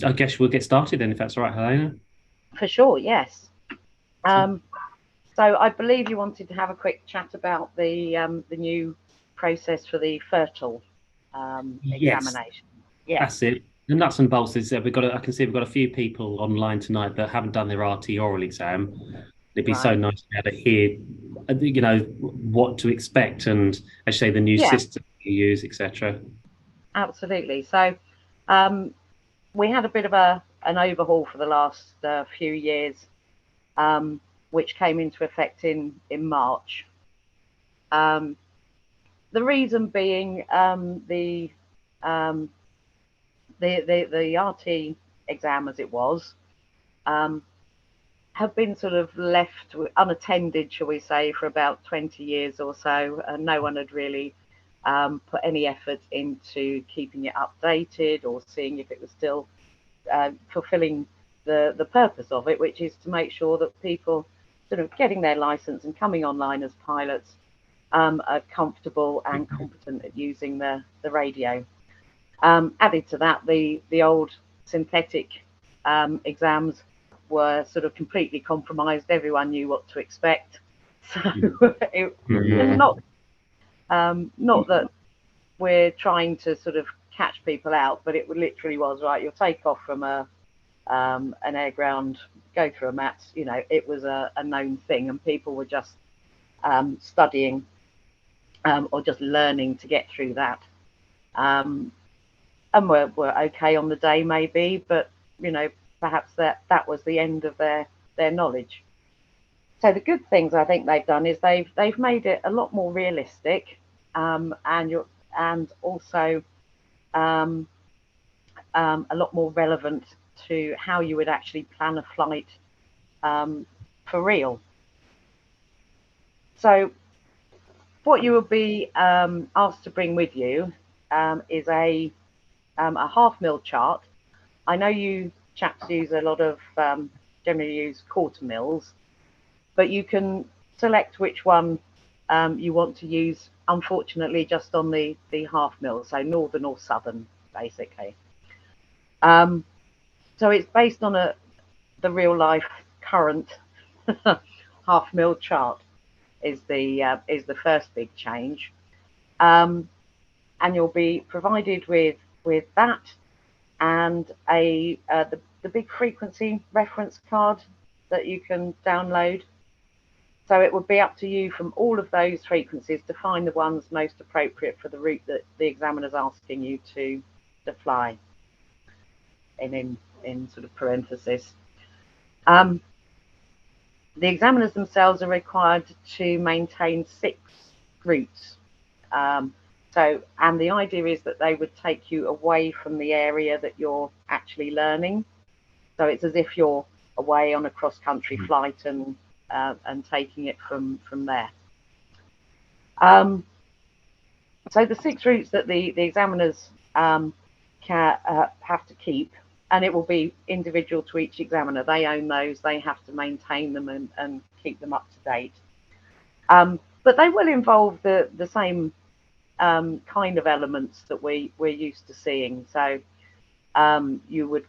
I guess we'll get started then, if that's all right, Helena. For sure, yes. So I believe you wanted to have a quick chat about the new process for the fertile Yes, examination. Yes. that's it. The nuts and bolts is that I can see we've got a few people online tonight that haven't done their RT oral exam. It'd be so Right. nice to be able to hear, what to expect and, as you say, the new Yeah, system you use, etc. absolutely. So we had a bit of an overhaul for the last few years, which came into effect in March. The reason being um, the RT exam, as it was, um, have been sort of left unattended, shall we say, for about 20 years or so, and no one had really put any effort into keeping it updated or seeing if it was still fulfilling the purpose of it, which is to make sure that people sort of getting their license and coming online as pilots are comfortable and competent at using the radio. Added to that, the old synthetic exams were sort of completely compromised. Everyone knew what to expect, so it was not that we're trying to sort of catch people out, but it literally was right. You'll take off from an air ground, go through a mats. It was a known thing, and people were just studying or just learning to get through that. And were okay on the day maybe, but perhaps that was the end of their knowledge. So the good things I think they've done is they've made it a lot more realistic, and also um, a lot more relevant to how you would actually plan a flight for real. So what you will be asked to bring with you is a half mil chart. I know you chaps use a lot of generally use quarter mils, but you can select which one you want to use. Unfortunately, just on the half mil, so northern or southern, basically. So it's based on the real life current half mil chart is the first big change, and you'll be provided with that and the big frequency reference card that you can download. So it would be up to you from all of those frequencies to find the ones most appropriate for the route that the examiner's asking you to fly. In sort of parenthesis. The examiners themselves are required to maintain 6 routes. And the idea is that they would take you away from the area that you're actually learning. So it's as if you're away on a cross-country flight and taking it from there. So the 6 routes that the examiners have to keep, and it will be individual to each examiner. They own those. They have to maintain them and keep them up to date. But they will involve the same kind of elements that we're used to seeing. So you would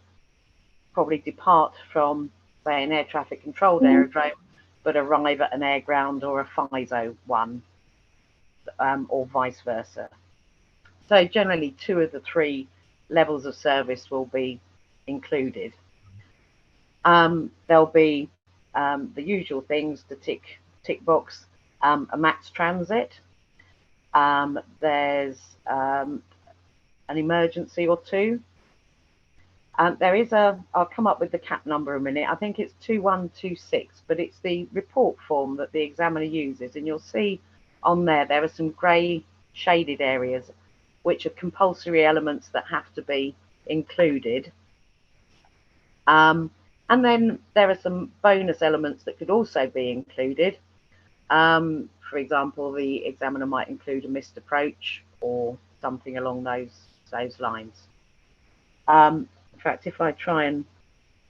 probably depart from, say, an air traffic controlled aerodrome, but arrive at an air ground or a FISO one, or vice versa. So generally 2 of the 3 levels of service will be included. There'll be the usual things, the tick box, a max transit. There's an emergency or 2. There is I'll come up with the CAP number in a minute. I think it's 2126, but it's the report form that the examiner uses, and you'll see on there are some grey shaded areas which are compulsory elements that have to be included. And then there are some bonus elements that could also be included. For example, the examiner might include a missed approach or something along those lines. In fact, if I try and,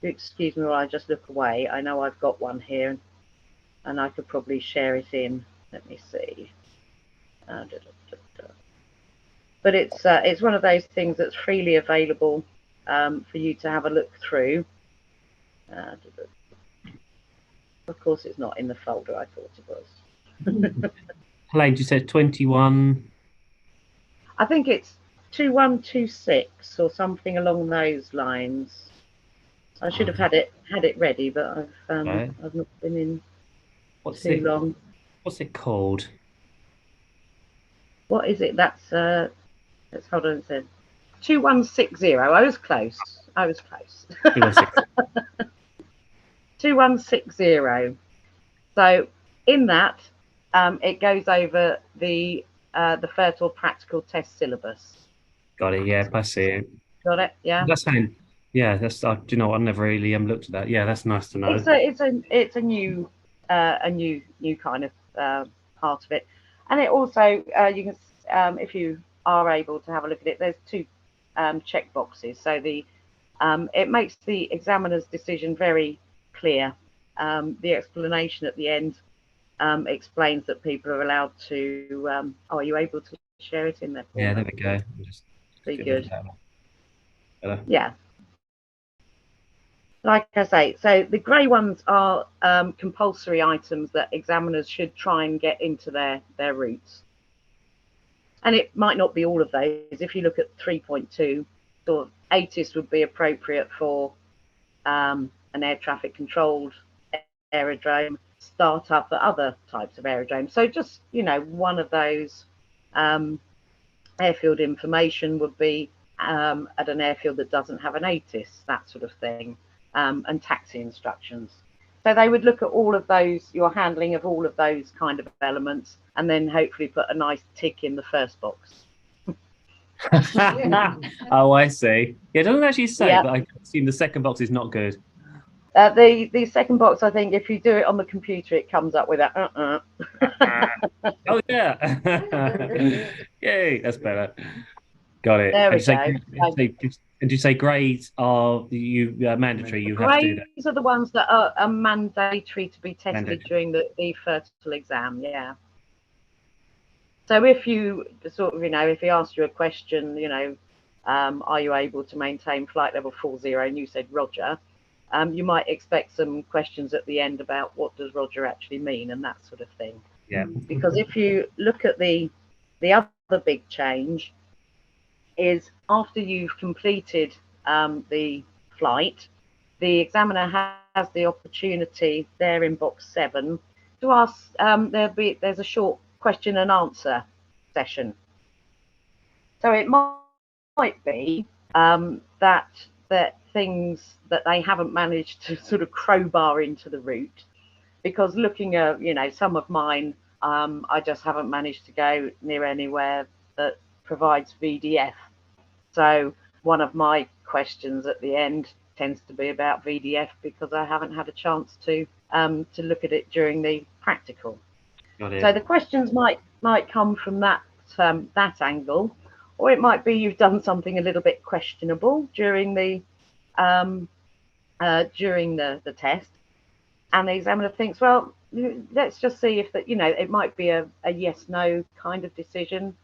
excuse me while I just look away, I know I've got one here and I could probably share it in. Let me see. But it's one of those things that's freely available for you to have a look through. Of course, it's not in the folder I thought it was. Helene, you said 21. I think it's 2126 or something along those lines. I should have had it ready, but I've not been in too long. What's it called? What is it? That's let's hold on a second. 2160. I was close. 2160. So in that, it goes over the fertile practical test syllabus. Got it. Yeah, I see it. Got it. Yeah. That's fine. Yeah, that's. Do you know what? I never really looked at that. Yeah, that's nice to know. It's a new kind of part of it, and it also you can if you are able to have a look at it. There's two check boxes, so it makes the examiner's decision very clear. The explanation at the end explains that people are allowed to. Are you able to share it in there? Yeah, there we go. Be good. Yeah. Like I say, so the grey ones are compulsory items that examiners should try and get into their routes. And it might not be all of those. If you look at 3.2, so ATIS would be appropriate for an air traffic controlled aerodrome, startup at other types of aerodromes. So just, one of those airfield information would be at an airfield that doesn't have an ATIS, that sort of thing. And taxi instructions. So they would look at all of those, your handling of all of those kind of elements, and then hopefully put a nice tick in the first box. Oh, I see. Yeah, it doesn't actually say, but I assume the second box is not good. The second box, I think, if you do it on the computer, it comes up with a Oh, yeah. Yay, that's better. Got it. There we go. And you say grades are mandatory? You have to do that. Grades are the ones that are mandatory to be tested during the fertile exam. Yeah. So if you if he asked you a question, are you able to maintain flight level 40, and you said Roger, you might expect some questions at the end about what does Roger actually mean and that sort of thing. Yeah. Because if you look at the other big change, is after you've completed the flight, the examiner has the opportunity there in box 7 to ask. There's a short question and answer session. So it might be that things that they haven't managed to sort of crowbar into the route, because looking at some of mine, I just haven't managed to go near anywhere that provides VDF. So one of my questions at the end tends to be about VDF because I haven't had a chance to look at it during the practical. Got it. So the questions might come from that angle, or it might be you've done something a little bit questionable during the test, and the examiner thinks, well, let's just see if that it might be a yes/no kind of decision.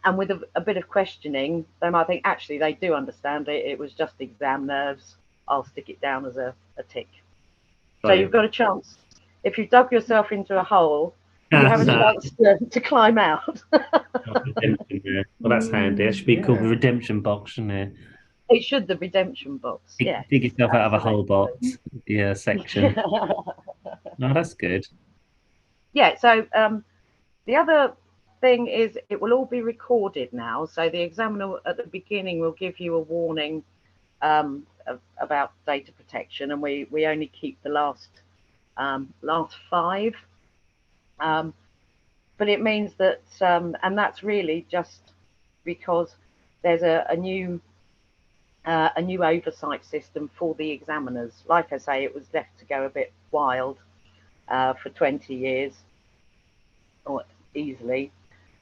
And with a bit of questioning, they might think, actually, they do understand it. It was just exam nerves. I'll stick it down as a tick. So you've got a chance. If you dug yourself into a hole, you have a chance to climb out. Well, that's handy. It should be called the redemption box, shouldn't it? It should, the redemption box. Yeah. Dig yourself out of a hole box. Yeah, section. No, that's good. Yeah. So the other thing is it will all be recorded now, so the examiner at the beginning will give you a warning about data protection, and we only keep the last 5, but it means that and that's really just because there's a new oversight system for the examiners. Like I say, it was left to go a bit wild for 20 years or easily.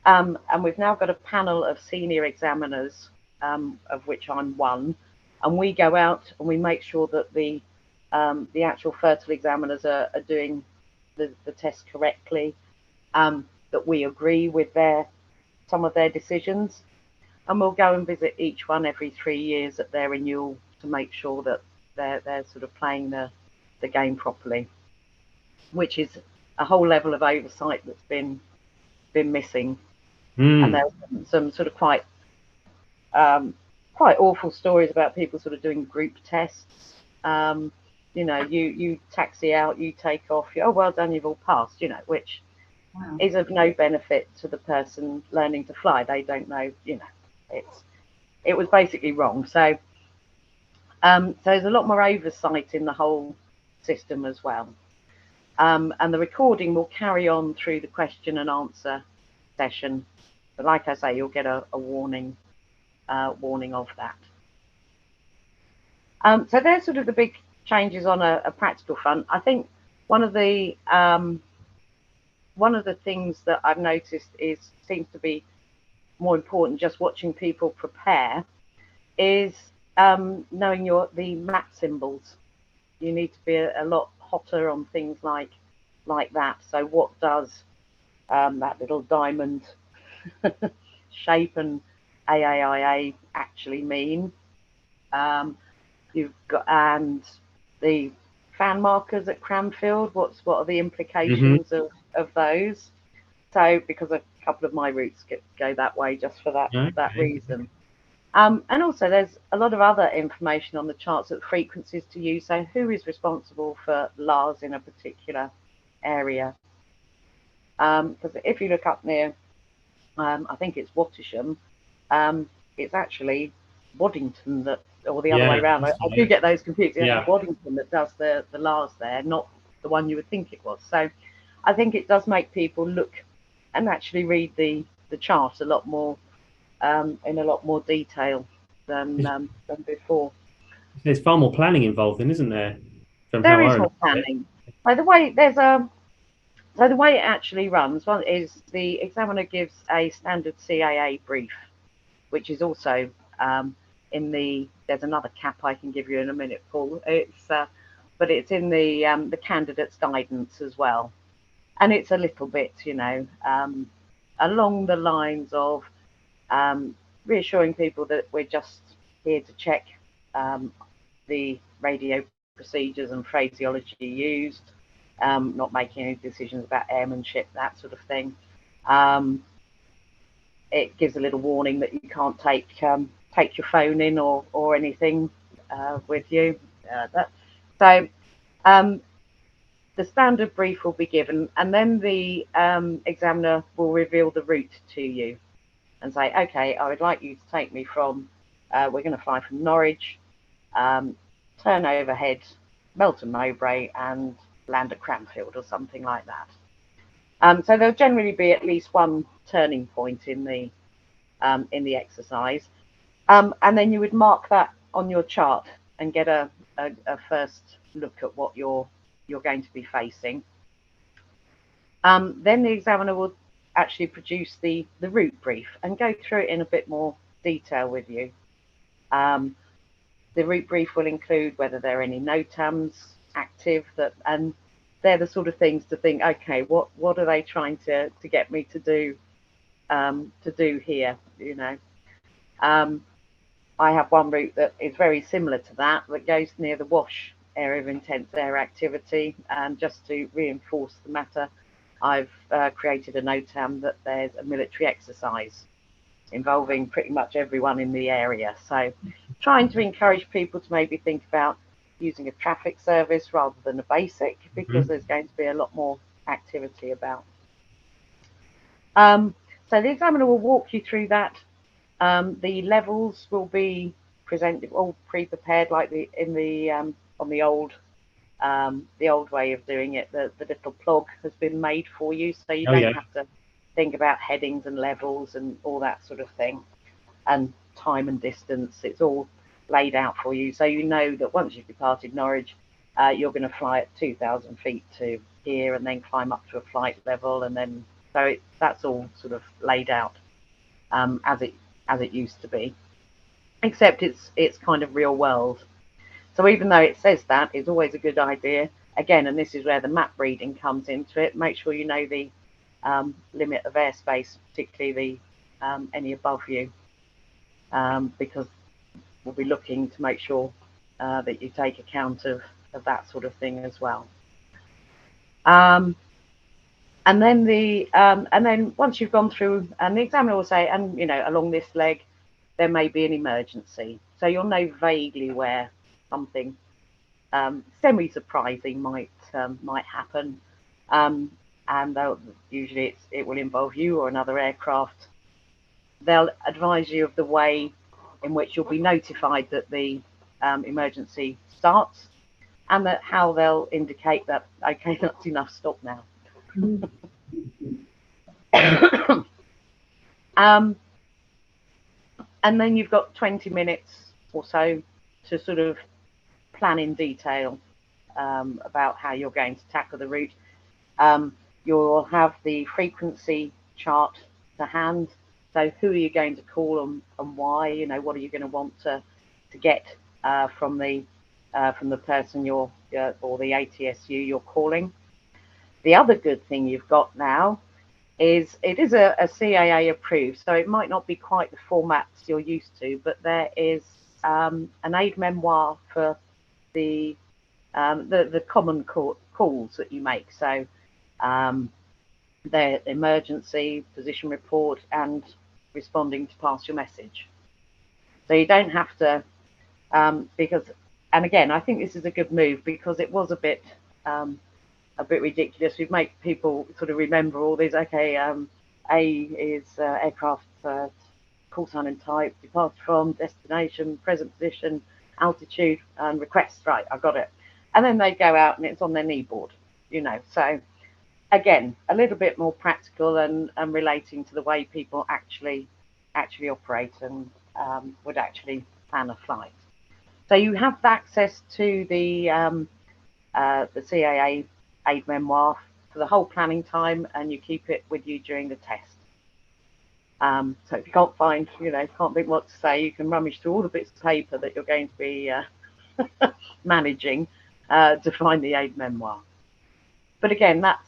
And we've now got a panel of senior examiners, of which I'm one, and we go out and we make sure that the actual fertile examiners are doing the test correctly, that we agree with some of their decisions. and we'll go and visit each one every 3 years at their renewal to make sure that they're sort of playing the game properly, which is a whole level of oversight that's been missing. And there's some sort of quite awful stories about people sort of doing group tests. You know, you taxi out, you take off, oh, well done, you've all passed, you know, which is of no benefit to the person learning to fly. They don't know, you know, it was basically wrong. So there's a lot more oversight in the whole system as well. And the recording will carry on through the question and answer session. But like I say, you'll get a warning of that. So there's sort of the big changes on a practical front. I think one of the things that I've noticed seems to be more important, just watching people prepare, is knowing the map symbols. You need to be a lot hotter on things like that. So what does that little diamond shape and AAIA actually mean? You've got, and the fan markers at Cranfield, what are the implications of those? So because a couple of my routes go that way just for that reason. And also there's a lot of other information on the charts at frequencies to use. So who is responsible for LARS in a particular area? Because if you look up near, I think it's Wattisham, it's actually Waddington that, or the other way around. I do get those confused. It's Waddington that does the LARS there, not the one you would think it was. So I think it does make people look and actually read the chart a lot more, in a lot more detail than before. There's far more planning involved then, isn't there? There is more planning. By the way, so the way it actually runs, one is the examiner gives a standard CAA brief, which is also there's another cap I can give you in a minute, Paul. But it's in the candidate's guidance as well. And it's a little bit, you know, along the lines of reassuring people that we're just here to check the radio procedures and phraseology used, not making any decisions about airmanship, that sort of thing. It gives a little warning that you can't take your phone in or anything with you. The standard brief will be given, and then the examiner will reveal the route to you and say, okay, I would like you to take me from, we're going to fly from Norwich, turn overhead, Melton Mowbray, and land at Cranfield or something like that. So there'll generally be at least one turning point in the exercise, and then you would mark that on your chart and get a first look at what you're going to be facing. Then the examiner will actually produce the route brief and go through it in a bit more detail with you. The route brief will include whether there are any NOTAMs active, and they're the sort of things to think, okay, what are they trying to get me to do here, you know. I have one route that is very similar to that goes near the Wash area of intense air activity, and just to reinforce the matter, I've created a NOTAM that there's a military exercise involving pretty much everyone in the area. So trying to encourage people to maybe think about using a traffic service rather than a basic, because there's going to be a lot more activity about. So the examiner will walk you through that. The levels will be presented all pre-prepared, like on the old way of doing it. The little plug has been made for you, so you don't have to think about headings and levels and all that sort of thing, and time and distance. It's all laid out for you, so you know that once you've departed Norwich, you're going to fly at 2,000 feet to here, and then climb up to a flight level, and then that's all sort of laid out as it used to be, except it's kind of real world. So even though it says that, it's always a good idea, again, and this is where the map reading comes into it, make sure you know the limit of airspace, particularly any above you. because we'll be looking to make sure that you take account of that sort of thing as well. And then once you've gone through, and the examiner will say, and along this leg there may be an emergency, so you'll know vaguely where something semi-surprising might happen, and usually it will involve you or another aircraft. They'll advise you of the way in which you'll be notified that the emergency starts, and that how they'll indicate that, okay, that's enough, stop now. And then you've got 20 minutes or so to sort of plan in detail about how you're going to tackle the route. You'll have the frequency chart to hand. So who are you going to call and why? What are you going to want to get from the person or the ATSU you're calling? The other good thing you've got now is it is a CAA approved, so it might not be quite the formats you're used to, but there is an aid memoir for the common calls that you make. So the emergency, position report, and responding to pass your message. So you don't have to, because, and again, I think this is a good move because it was a bit ridiculous. We make people sort of remember all these. Okay, A is aircraft call sign and type, departure from, destination, present position, altitude, and request. Right, I've got it. And then they go out and it's on their kneeboard, So again, a little bit more practical and relating to the way people actually operate and would actually plan a flight. So you have access to the CAA aid memoir for the whole planning time, and you keep it with you during the test. So if you can't find, can't think what to say, you can rummage through all the bits of paper that you're going to be managing to find the aid memoir. But again, that's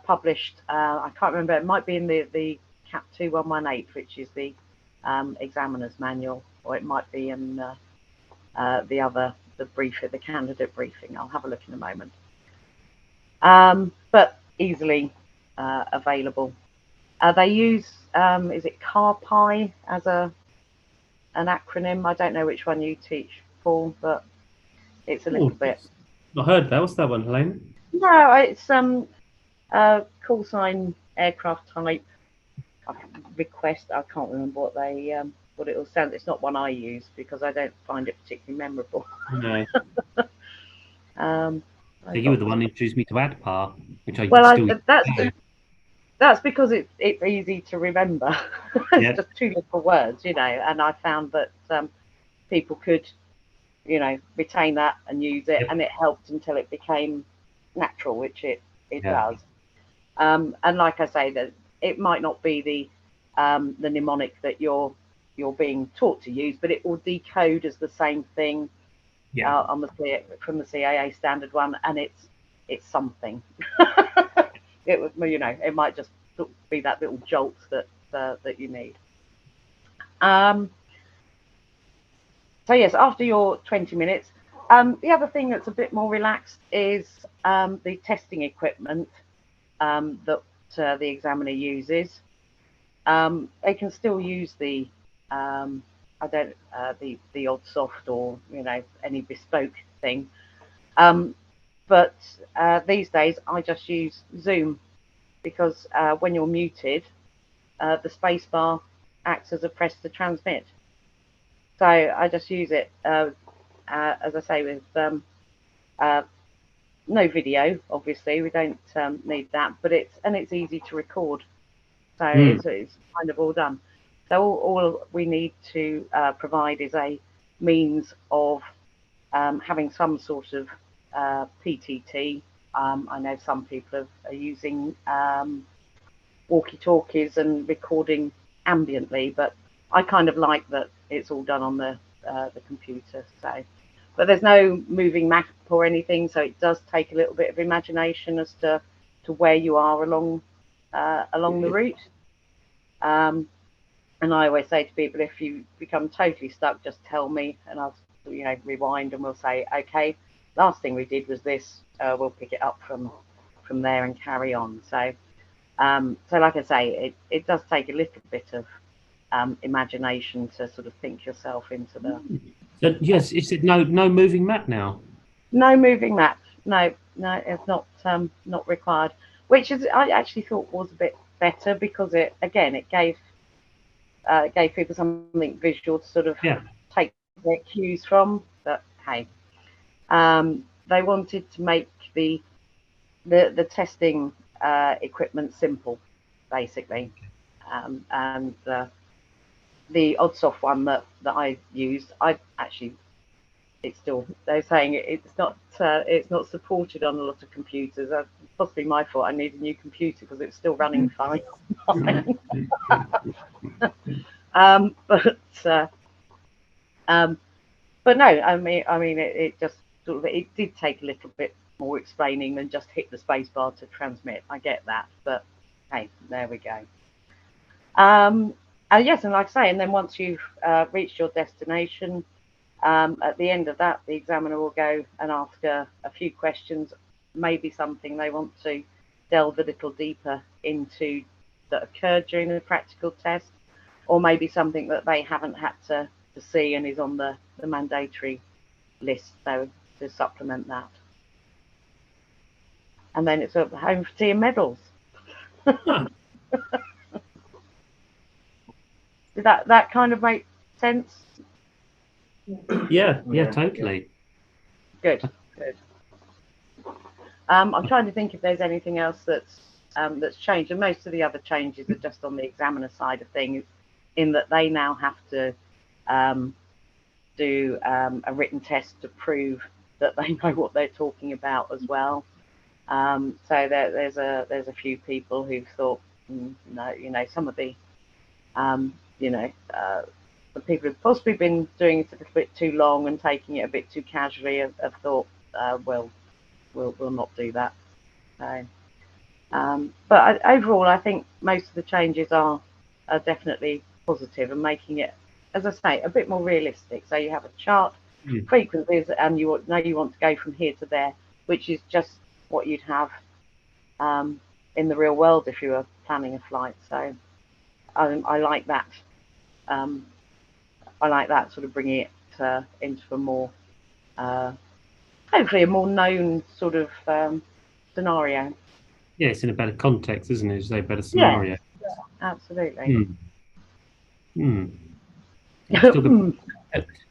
published. I can't remember. It might be in the Capt 2118, which is the examiner's manual, or it might be in the candidate briefing. I'll have a look in a moment. But easily available. They use is it CARPI as an acronym? I don't know which one you teach, Paul, but it's a little bit. I heard that. What's that one, Helena? No, it's call sign, aircraft type, request. I can't remember what it all stands. It's not one I use because I don't find it particularly memorable. No. So you were the one who introduced me to ADPAR, which I still that's because it's easy to remember. It's just two little words, and I found that people could, retain that and use it, and it helped until it became natural, which it does. And like I say, that it might not be the mnemonic that you're being taught to use, but it will decode as the same thing from the CAA standard one, and it's something. It might just be that little jolt that you need. So yes, after your 20 minutes, the other thing that's a bit more relaxed is the testing equipment that the examiner uses. They can still use the the odd soft or any bespoke thing, but these days I just use Zoom because when you're muted, the space bar acts as a press to transmit. So I just use it as I say, with no video. Obviously, we don't need that, but it's easy to record. So it's kind of all done. So all we need to provide is a means of having some sort of PTT. I know some people are using walkie-talkies and recording ambiently, but I kind of like that it's all done on the computer. So, but there's no moving map or anything, so it does take a little bit of imagination as to where you are along the route. And I always say to people, if you become totally stuck, just tell me, and I'll, rewind, and we'll say, okay, last thing we did was this. We'll pick it up from there and carry on. So, so like I say, it does take a little bit of imagination to sort of think yourself into the. So, yes, is it no moving map now? No moving map. No, it's not required. Which is, I actually thought was a bit better, because it gave people something visual to sort of take their cues from. But hey, they wanted to make the testing equipment simple, basically, and the Oddsoft one that I used, they're saying it's not supported on a lot of computers. Possibly my fault. I need a new computer because it's still running fine. But no, I mean, it just sort of, it did take a little bit more explaining than just hit the spacebar to transmit. I get that, but hey, there we go. Yes, and like I say, and then once you've reached your destination, at the end of that, the examiner will go and ask a few questions, maybe something they want to delve a little deeper into that occurred during the practical test, or maybe something that they haven't had to see and is on the mandatory list, so to supplement that. And then it's home for tea and medals. Did that kind of make sense? Yeah, totally. Good. I'm trying to think if there's anything else that's changed, and most of the other changes are just on the examiner side of things, in that they now have to do a written test to prove that they know what they're talking about as well. So there's a few people who've thought, no, some of the the people who've possibly been doing it a little bit too long and taking it a bit too casually have thought, well, we'll not do that. So, but overall, I think most of the changes are definitely positive and making it, as I say, a bit more realistic. So you have a chart, frequencies, and you want to go from here to there, which is just what you'd have in the real world if you were planning a flight. So I like that. I like that, sort of bringing it into a more, hopefully a more known sort of scenario. Yeah, it's in a better context, isn't it? It's a better scenario. Yeah, absolutely. I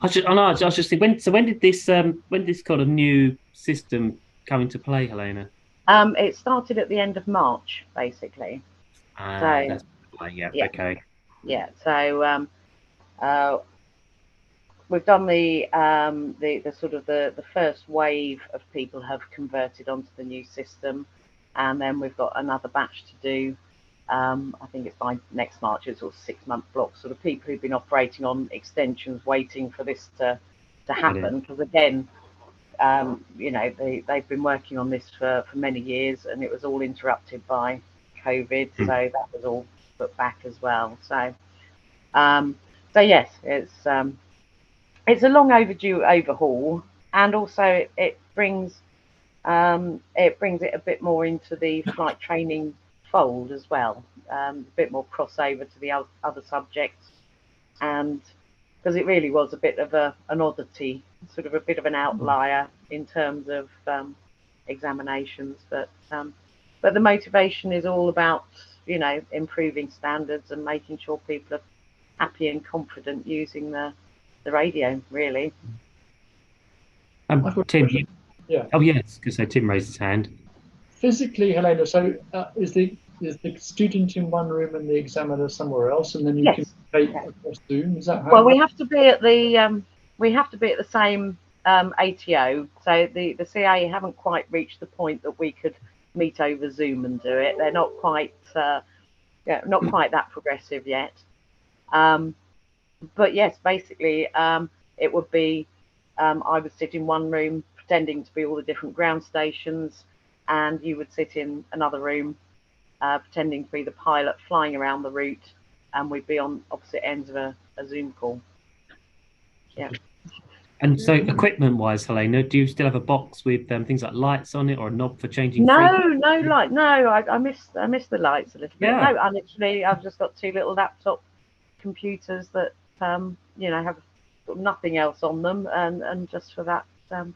was just thinking, when did this kind of new system come into play, Helena? It started at the end of March, basically. That's okay. Yeah, so we've done the sort of the first wave of people have converted onto the new system, and then we've got another batch to do. I think it's by next March. It's sort of 6-month blocks, sort of people who've been operating on extensions, waiting for this to happen. Because again, they've been working on this for many years, and it was all interrupted by COVID, so that was all put back as well. So, so yes, it's a long overdue overhaul, and also it brings it a bit more into the flight training fold as well, a bit more crossover to the other subjects, and because it really was a bit of an oddity, sort of a bit of an outlier in terms of examinations, but the motivation is all about improving standards and making sure people are happy and confident using the radio, really. Tim, oh yes, because Tim raised his hand. Physically, Helena, so is the student in one room and the examiner somewhere else, and then you can take across Zoom? Is that how? Well, we have to be at the same ATO. So the CA haven't quite reached the point that we could meet over Zoom and do it. They're not quite that progressive yet. But yes, basically, it would be I would sit in one room pretending to be all the different ground stations, and you would sit in another room pretending to be the pilot flying around the route, and we'd be on opposite ends of a Zoom call. Yeah. And so, equipment-wise, Helena, do you still have a box with things like lights on it, or a knob for changing? No, frequency? no light. No, I miss the lights a little bit. Yeah. No, I literally, I've just got 2 little laptop computers that you know, have sort of nothing else on them, and just for that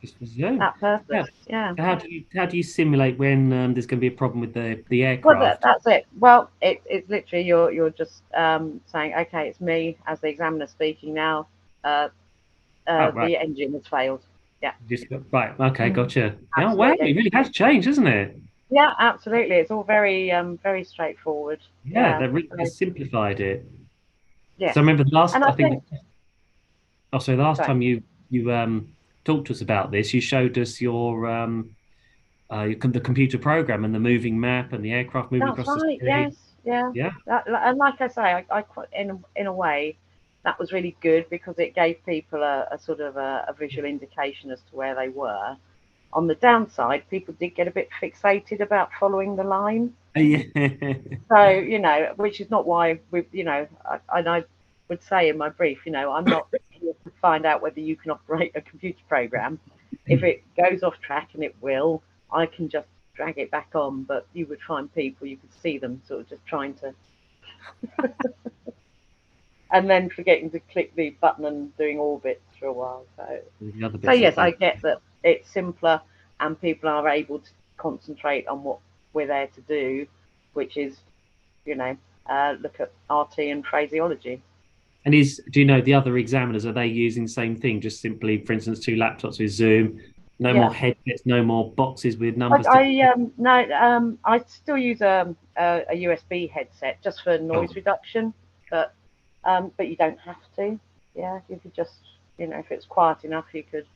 Just for Zoom. that purpose. Yeah. So how do you simulate when there's going to be a problem with the Well, aircraft? that's it. Well, it's literally you're just saying, okay, it's me as the examiner speaking now. Right. The engine has failed. Yeah. Right. Okay. Gotcha. Yeah. Wow. Absolutely. It really has changed, hasn't it? Yeah, absolutely. It's all very very straightforward. Yeah. They really has simplified it. Yeah. So I remember the last. And I think. sorry. The last time you talked to us about this, you showed us the computer program and the moving map and the aircraft moving That's across right. the screen. Yes. Yeah. Yeah. And like I say, I quite in a way that was really good because it gave people a sort of a visual indication as to where they were. On the downside, people did get a bit fixated about following the line. Yeah. So, you know, which is not why we, you know, I would say in my brief, you know, I'm not here to find out whether you can operate a computer program. If it goes off track, and it will, I can just drag it back on. But you would find people, you could see them sort of just trying to, and then forgetting to click the button and doing orbits for a while. So yes, I get that it's simpler and people are able to concentrate on what we're there to do, which is, you know, look at RT and phraseology. And do you know the other examiners, are they using the same thing? Just simply, for instance, 2 laptops with Zoom, no more headsets, no more boxes with numbers. No, I still use a USB headset just for noise reduction, but you don't have to. Yeah, you could just, you know, if it's quiet enough, you could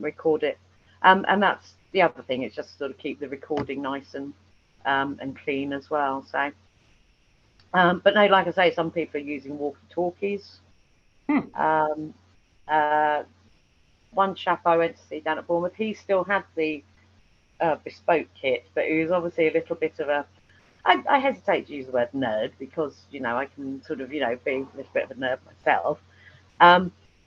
record it. And that's the other thing. It's just sort of keep the recording nice and clean as well. So. But no, like I say, some people are using walkie-talkies. One chap I went to see down at Bournemouth, he still had the bespoke kit, but he was obviously a little bit of a, I hesitate to use the word nerd because, you know, I can sort of, you know, be a little bit of a nerd myself.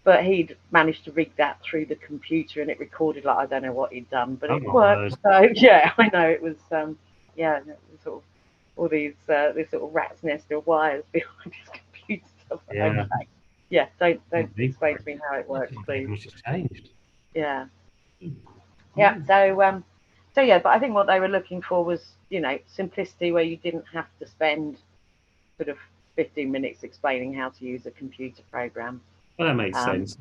But he'd managed to rig that through the computer and it recorded like I don't know what he'd done, but it worked. So yeah, I know it was, yeah, it was sort of all these this sort of rat's nest of wires behind his computer stuff. Yeah. Okay. Yeah, don't explain to me how it works, please. Much has changed. Yeah. Yeah. So yeah, but I think what they were looking for was, you know, simplicity where you didn't have to spend sort of 15 minutes explaining how to use a computer program. Well, that makes sense.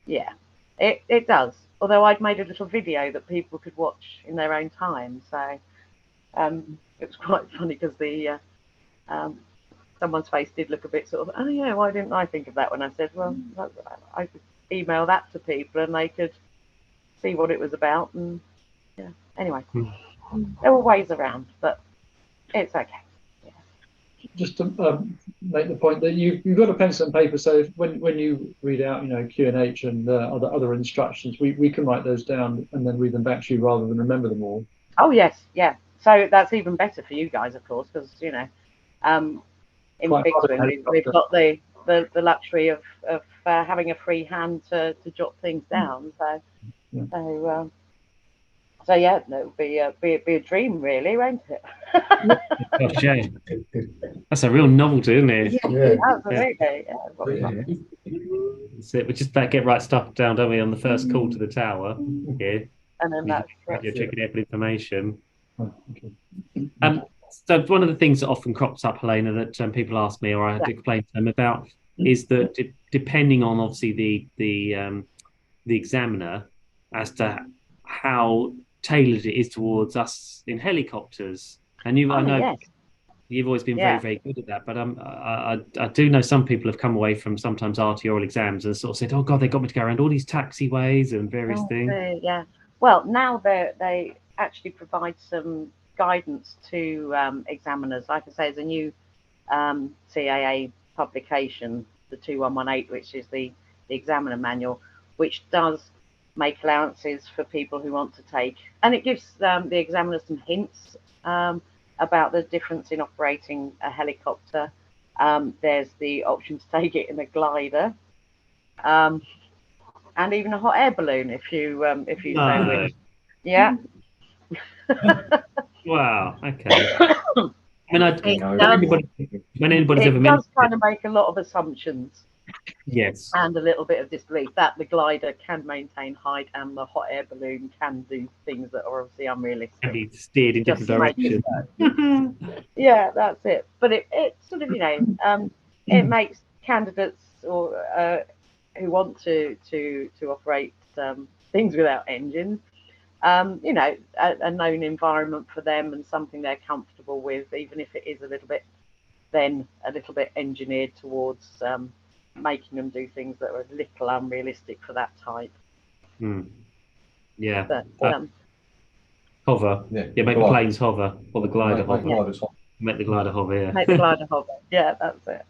Yeah, it does. Although I'd made a little video that people could watch in their own time, so it was quite funny because the someone's face did look a bit sort of, oh yeah, why didn't I think of that when I said, well, I could email that to people and they could see what it was about. And yeah, anyway, there were ways around, but it's okay. Yeah. Just to make the point that you've got a pencil and paper, so when you read out, you know, Q&H and other instructions, we can write those down and then read them back to you rather than remember them all. Oh yes, yeah. So that's even better for you guys, of course, because, you know, in big swim we've got the luxury of having a free hand to jot things down. So yeah. So yeah, no, it would be a dream, really, won't it? Gosh, yeah. That's a real novelty, isn't it? Yeah, absolutely. Yeah. That's it. We just better get right stuff down, don't we, on the first call to the tower here. And then you're checking airport information. Okay. So one of the things that often crops up, Helena, that people ask me or I have to explain to them about is that depending on obviously the examiner as to how tailored it is towards us in helicopters, and I know you've always been very, very good at that. But I do know some people have come away from sometimes RT oral exams and sort of said, "Oh God, they got me to go around all these taxiways and various things." Yeah. Well, now they actually provide some guidance to examiners. Like I say, there's a new CAA publication, the 2118, which is the examiner manual, which does make allowances for people who want to take, and it gives the examiners some hints about the difference in operating a helicopter. There's the option to take it in a glider, and even a hot air balloon if you so wish. Yeah. Wow. Okay. I mean, when anybody's ever it does kind of make a lot of assumptions. Yes. And a little bit of disbelief that the glider can maintain height and the hot air balloon can do things that are obviously unrealistic. Can be steered in different directions. Yeah, that's it. But it sort of, it makes candidates or who want to operate things without engines, a known environment for them and something they're comfortable with, even if it is a little bit engineered towards making them do things that are a little unrealistic for that type. Yeah. But, hover. Yeah, make the planes hover, or the glider hover. Make the glider hover, yeah. Make the glider hover. Yeah, that's it.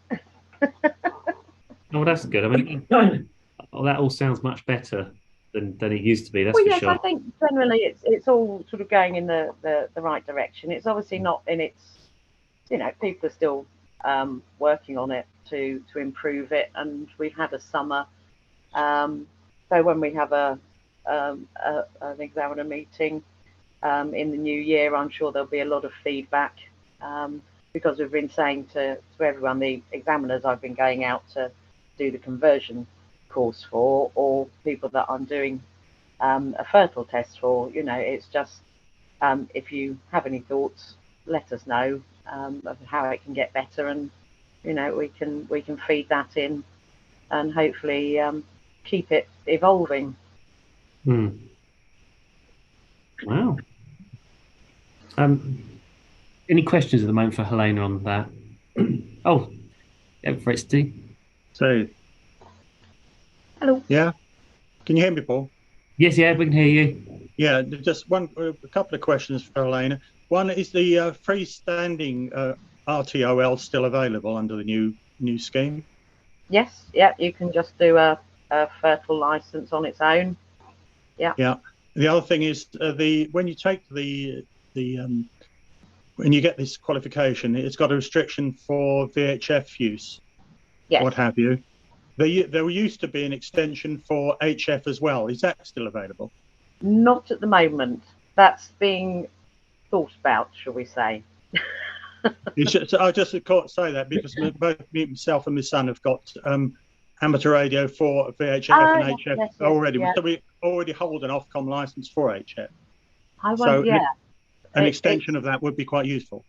Oh, that's good. I mean, that all sounds much better than it used to be. That's well, for yes, sure. I think generally it's all sort of going in the right direction. It's obviously not in its, people are still working on it to improve it, and we've had a summer. So when we have an examiner meeting in the new year, I'm sure there'll be a lot of feedback, because we've been saying to everyone, the examiners I've been going out to do the conversion course for, or people that I'm doing a fertile test for, it's just if you have any thoughts, let us know of how it can get better, and we can feed that in and hopefully keep it evolving. Wow. Any questions at the moment for Helena on that? Oh, Elstree. So, hello. Yeah, can you hear me, Paul? Yes, yeah, we can hear you. Yeah, just a couple of questions for Helena. One, is the freestanding RTOL still available under the new scheme? Yes, yeah, you can just do a fertile license on its own. Yeah. Yeah. The other thing is when you take when you get this qualification, it's got a restriction for VHF use. Yes. What have you? There used to be an extension for HF as well. Is that still available? Not at the moment. That's being thought about, shall we say? I just say that because both myself and my son have got amateur radio for VHF and HF already. Yeah. So we already hold an Ofcom license for HF. An extension of that would be quite useful.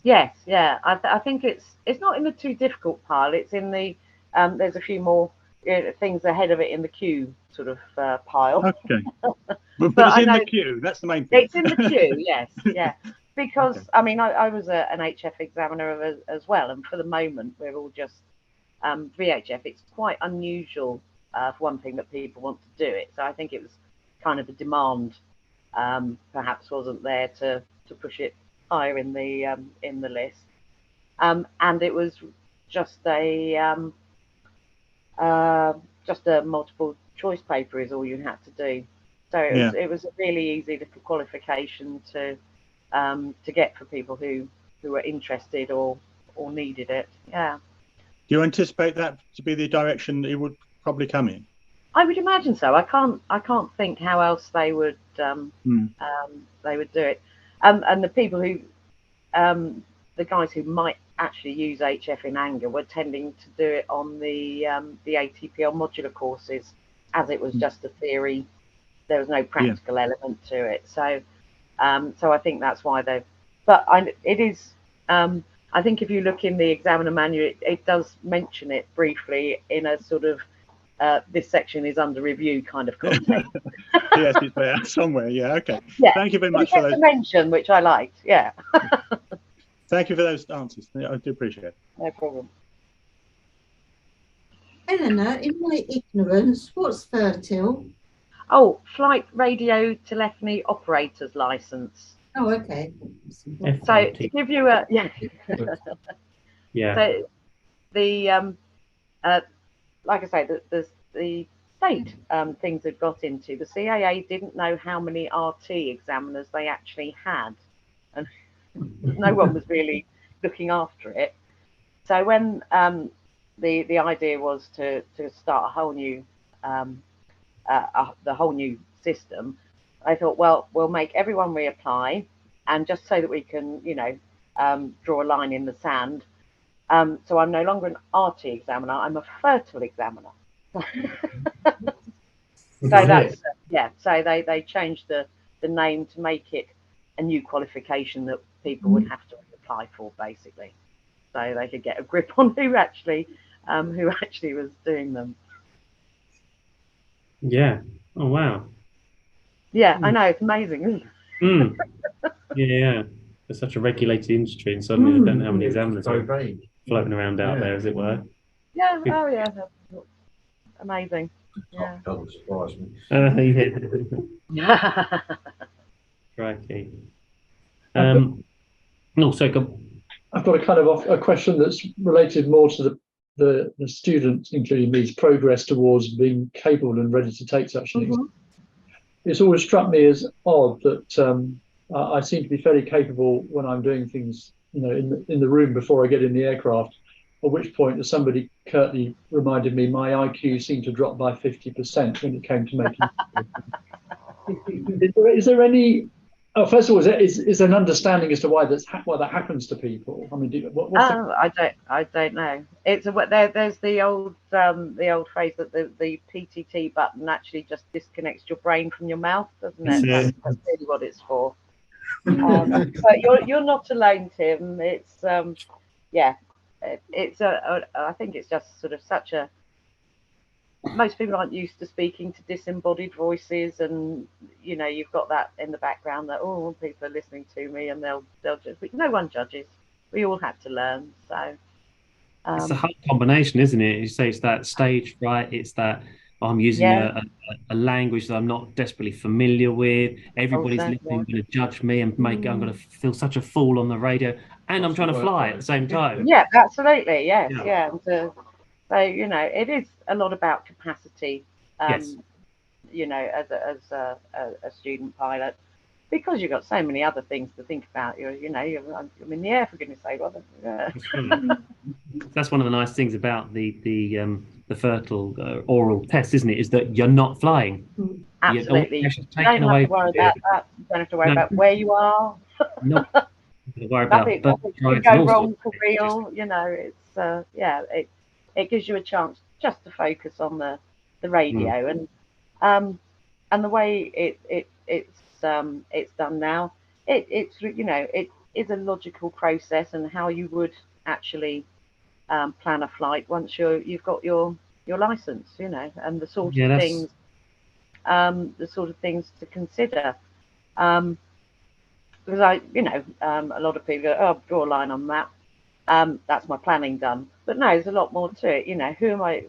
Yes, yeah. I think it's not in the too difficult pile. It's in the there's a few more things ahead of it in the queue sort of pile. Okay, but it's in the queue. That's the main thing. It's in the queue. Yes, yeah. Because I mean, I was an HF examiner as well, and for the moment we're all just VHF. It's quite unusual for one thing that people want to do it. So I think it was kind of the demand perhaps wasn't there to push it higher in the list, and it was just a multiple choice paper is all you had to do. So it was a really easy little qualification to get for people who were interested or needed it. Yeah. Do you anticipate that to be the direction that it would probably come in? I would imagine so. I can't think how else they would do it. And the people who the guys who might actually use HF in anger were tending to do it on the ATPL modular courses, as it was just a theory. There was no practical element to it. So I think that's why they've. But it is. I think if you look in the examiner manual, it does mention it briefly in a sort of this section is under review kind of context. Yes, it's there somewhere. Yeah, okay. Yeah. Thank you very much for those. Mention, which I liked. Yeah. Thank you for those answers. I do appreciate it. No problem. Helena, in my ignorance, what's fertile? Oh, flight radio telephony operator's license. Oh, okay. So to give you a Yeah. So the like I say, the state things had got into. The CAA didn't know how many RT examiners they actually had, and no one was really looking after it. So when the idea was to start a whole new the whole new system, I thought, well, we'll make everyone reapply, and just so that we can, draw a line in the sand. So I'm no longer an RT examiner; I'm a fertile examiner. So that's So they changed the name to make it a new qualification that people would have to apply for, basically, so they could get a grip on who actually was doing them. Yeah. Oh wow. Yeah, I know, it's amazing, isn't it? Yeah. It's such a regulated industry, and suddenly I don't know how many examiners are floating around out there, as it were. Yeah. Oh yeah. Amazing. Yeah. Doesn't surprise me. Yeah. Crikey. I've got a kind of a question that's related more to the student, including me's progress towards being capable and ready to take such things. It's always struck me as odd that I seem to be fairly capable when I'm doing things, in the room before I get in the aircraft. At which point, as somebody curtly reminded me, my IQ seemed to drop by 50% when it came to making. Is there any? Oh, first of all, is there an understanding as to why that happens to people? I mean, I don't know. It's there's the old phrase that the PTT button actually just disconnects your brain from your mouth, doesn't it? That's really what it's for. But you're not alone, Tim. It's it's I think it's just sort of such a. Most people aren't used to speaking to disembodied voices, and you've got that in the background that people are listening to me, and they'll judge. No one judges. We all have to learn. So it's a whole combination, isn't it? You say it's that stage fright. It's that I'm using a language that I'm not desperately familiar with. Everybody's listening, going to judge me and I'm going to feel such a fool on the radio, and I'm trying to fly at the same time. Yeah, absolutely. Yes, yeah. So it is a lot about capacity. Yes. As a student pilot, because you've got so many other things to think about. I'm in the air, for goodness sake. That's one of the nice things about the fertile oral test, isn't it? Is that you're not flying. Absolutely. You don't have to worry about that. You don't have to worry about where you are. No. Worry about nothing can go wrong for real. It's it gives you a chance just to focus on the radio, and the way it's done now. It is a logical process, and how you would actually plan a flight once you've got your license, and the sort of things, to consider. Because a lot of people go, oh, draw a line on that. That's my planning done. But no, there's a lot more to it. Who am I?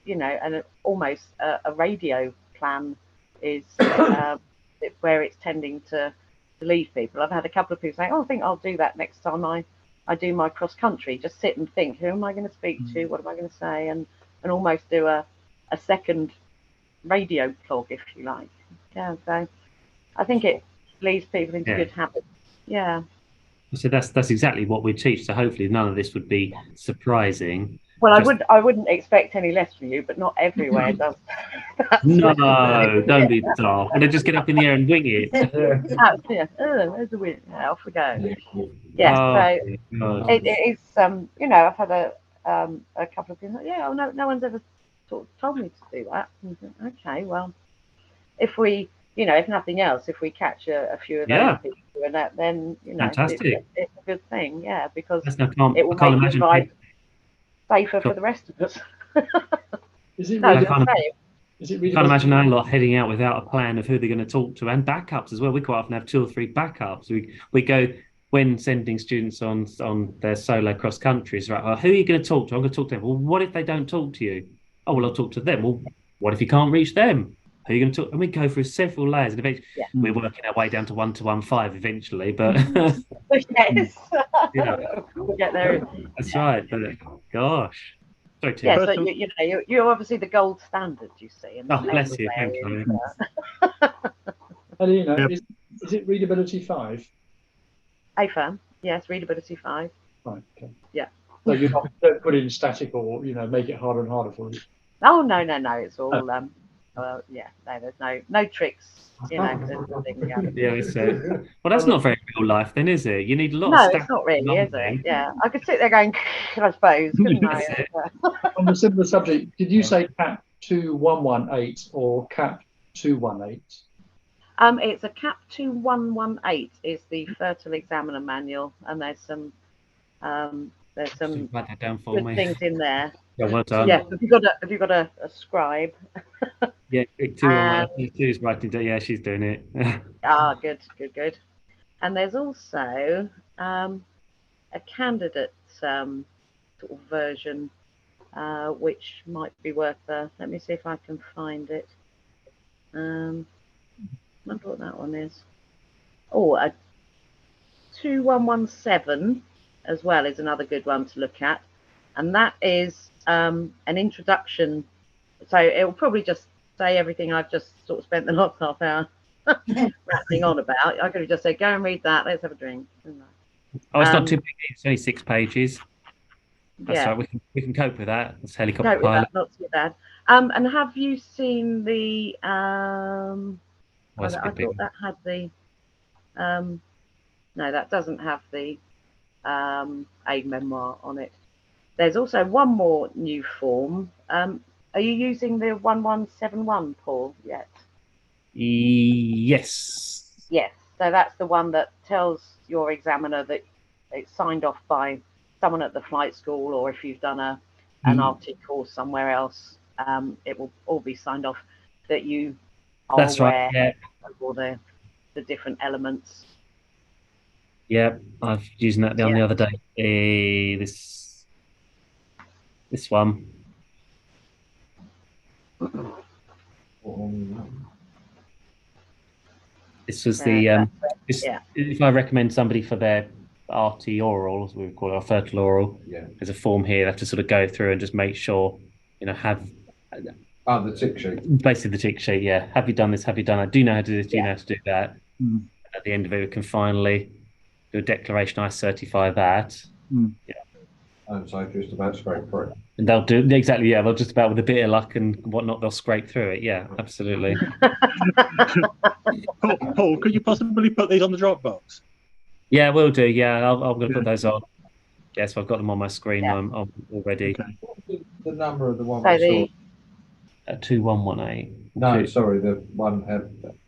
And almost a radio plan is where it's tending to leave people. I've had a couple of people saying, oh, I think I'll do that next time I do my cross country. Just sit and think, who am I going to speak to? What am I going to say? And almost do a second radio blog, if you like. Yeah, so I think it leads people into good habits. Yeah. So that's exactly what we teach. So hopefully none of this would be surprising. Well, I wouldn't expect any less from you, but not everywhere does. No, don't be daft. And then just get up in the air and wing it. There's the wind. Yeah, off we go. Yeah. So it is. I've had a couple of people. Yeah. Oh, no one's ever told me to do that. Okay. Well, if we. If nothing else, if we catch a few of those people doing that, then fantastic. It's a good thing, because it will make your life safer for the rest of us. Is it? I can't imagine a lot heading out without a plan of who they're going to talk to, and backups as well. We quite often have 2 or 3 backups. We go when sending students on their solo cross countries. Right? Well, who are you going to talk to? I'm going to talk to them. Well, what if they don't talk to you? Oh, well, I'll talk to them. Well, what if you can't reach them? Who are you going to talk? And we go through several layers, and eventually we're working our way down to 1-to-1.5 eventually. But yes, we'll get there. That's right. But gosh, sorry, Tim. Yeah, so you're obviously the gold standard, you see. Oh, bless you. Thank you. Helena, is it readability 5? AFAM, yes, readability 5. Right. Okay. Yeah. So you don't put in static or make it harder and harder for you. Oh no, it's all yeah. No, there's no tricks. Yeah, it's well, that's not very real life, then, is it? You need a lot of No, static. it's not really, is it? Yeah, I could sit there going, I suppose, couldn't I? On the similar subject, did you say Cap 2118 or Cap 218? It's a Cap 2118 is the Fertile Examiner manual, and there's some Write that down for good me. things in there. Yeah, well done. Yeah, have you got a scribe? Yeah, 2's writing. Yeah, she's doing it. Good. And there's also a candidate sort of version, which might be worth let me see if I can find it. I wonder what that one is. Oh, a 2117 as well is another good one to look at, and that is an introduction. So it will probably just say everything I've just sort of spent the last half hour rattling on about. I could have just said, go and read that. Let's have a drink. Oh, it's not too big. It's only 6 pages. That's yeah. right. We can cope with that. It's helicopter pilot. Not too bad. And have you seen the? I thought that had the. No, that doesn't have the aid memoir on it. There's also one more new form. Are you using the 1171, Paul, yet? Yes. Yes. So that's the one that tells your examiner that it's signed off by someone at the flight school, or if you've done an RT course somewhere else, it will all be signed off that you are aware of all the different elements. Yeah, I've used that the other day. This one. This was the if I recommend somebody for their RT oral, as we would call it, or fertile oral, there's a form here. They have to sort of go through and just make sure, have the tick sheet. Basically the tick sheet, yeah. Have you done this? Have you done that? Do you know how to do this? Do you know how to do that? At the end of it, we can finally do a declaration. I certify that. Yeah. And so just about scrape through. And they'll do exactly, yeah. They'll just about with a bit of luck and whatnot, they'll scrape through it. Yeah, absolutely. Paul, could you possibly put these on the Dropbox? Yeah, we'll do. Yeah, I'm going to put those on. Yes, I've got them on my screen already. Okay. What's the number of the one? 2118. No, sorry, the one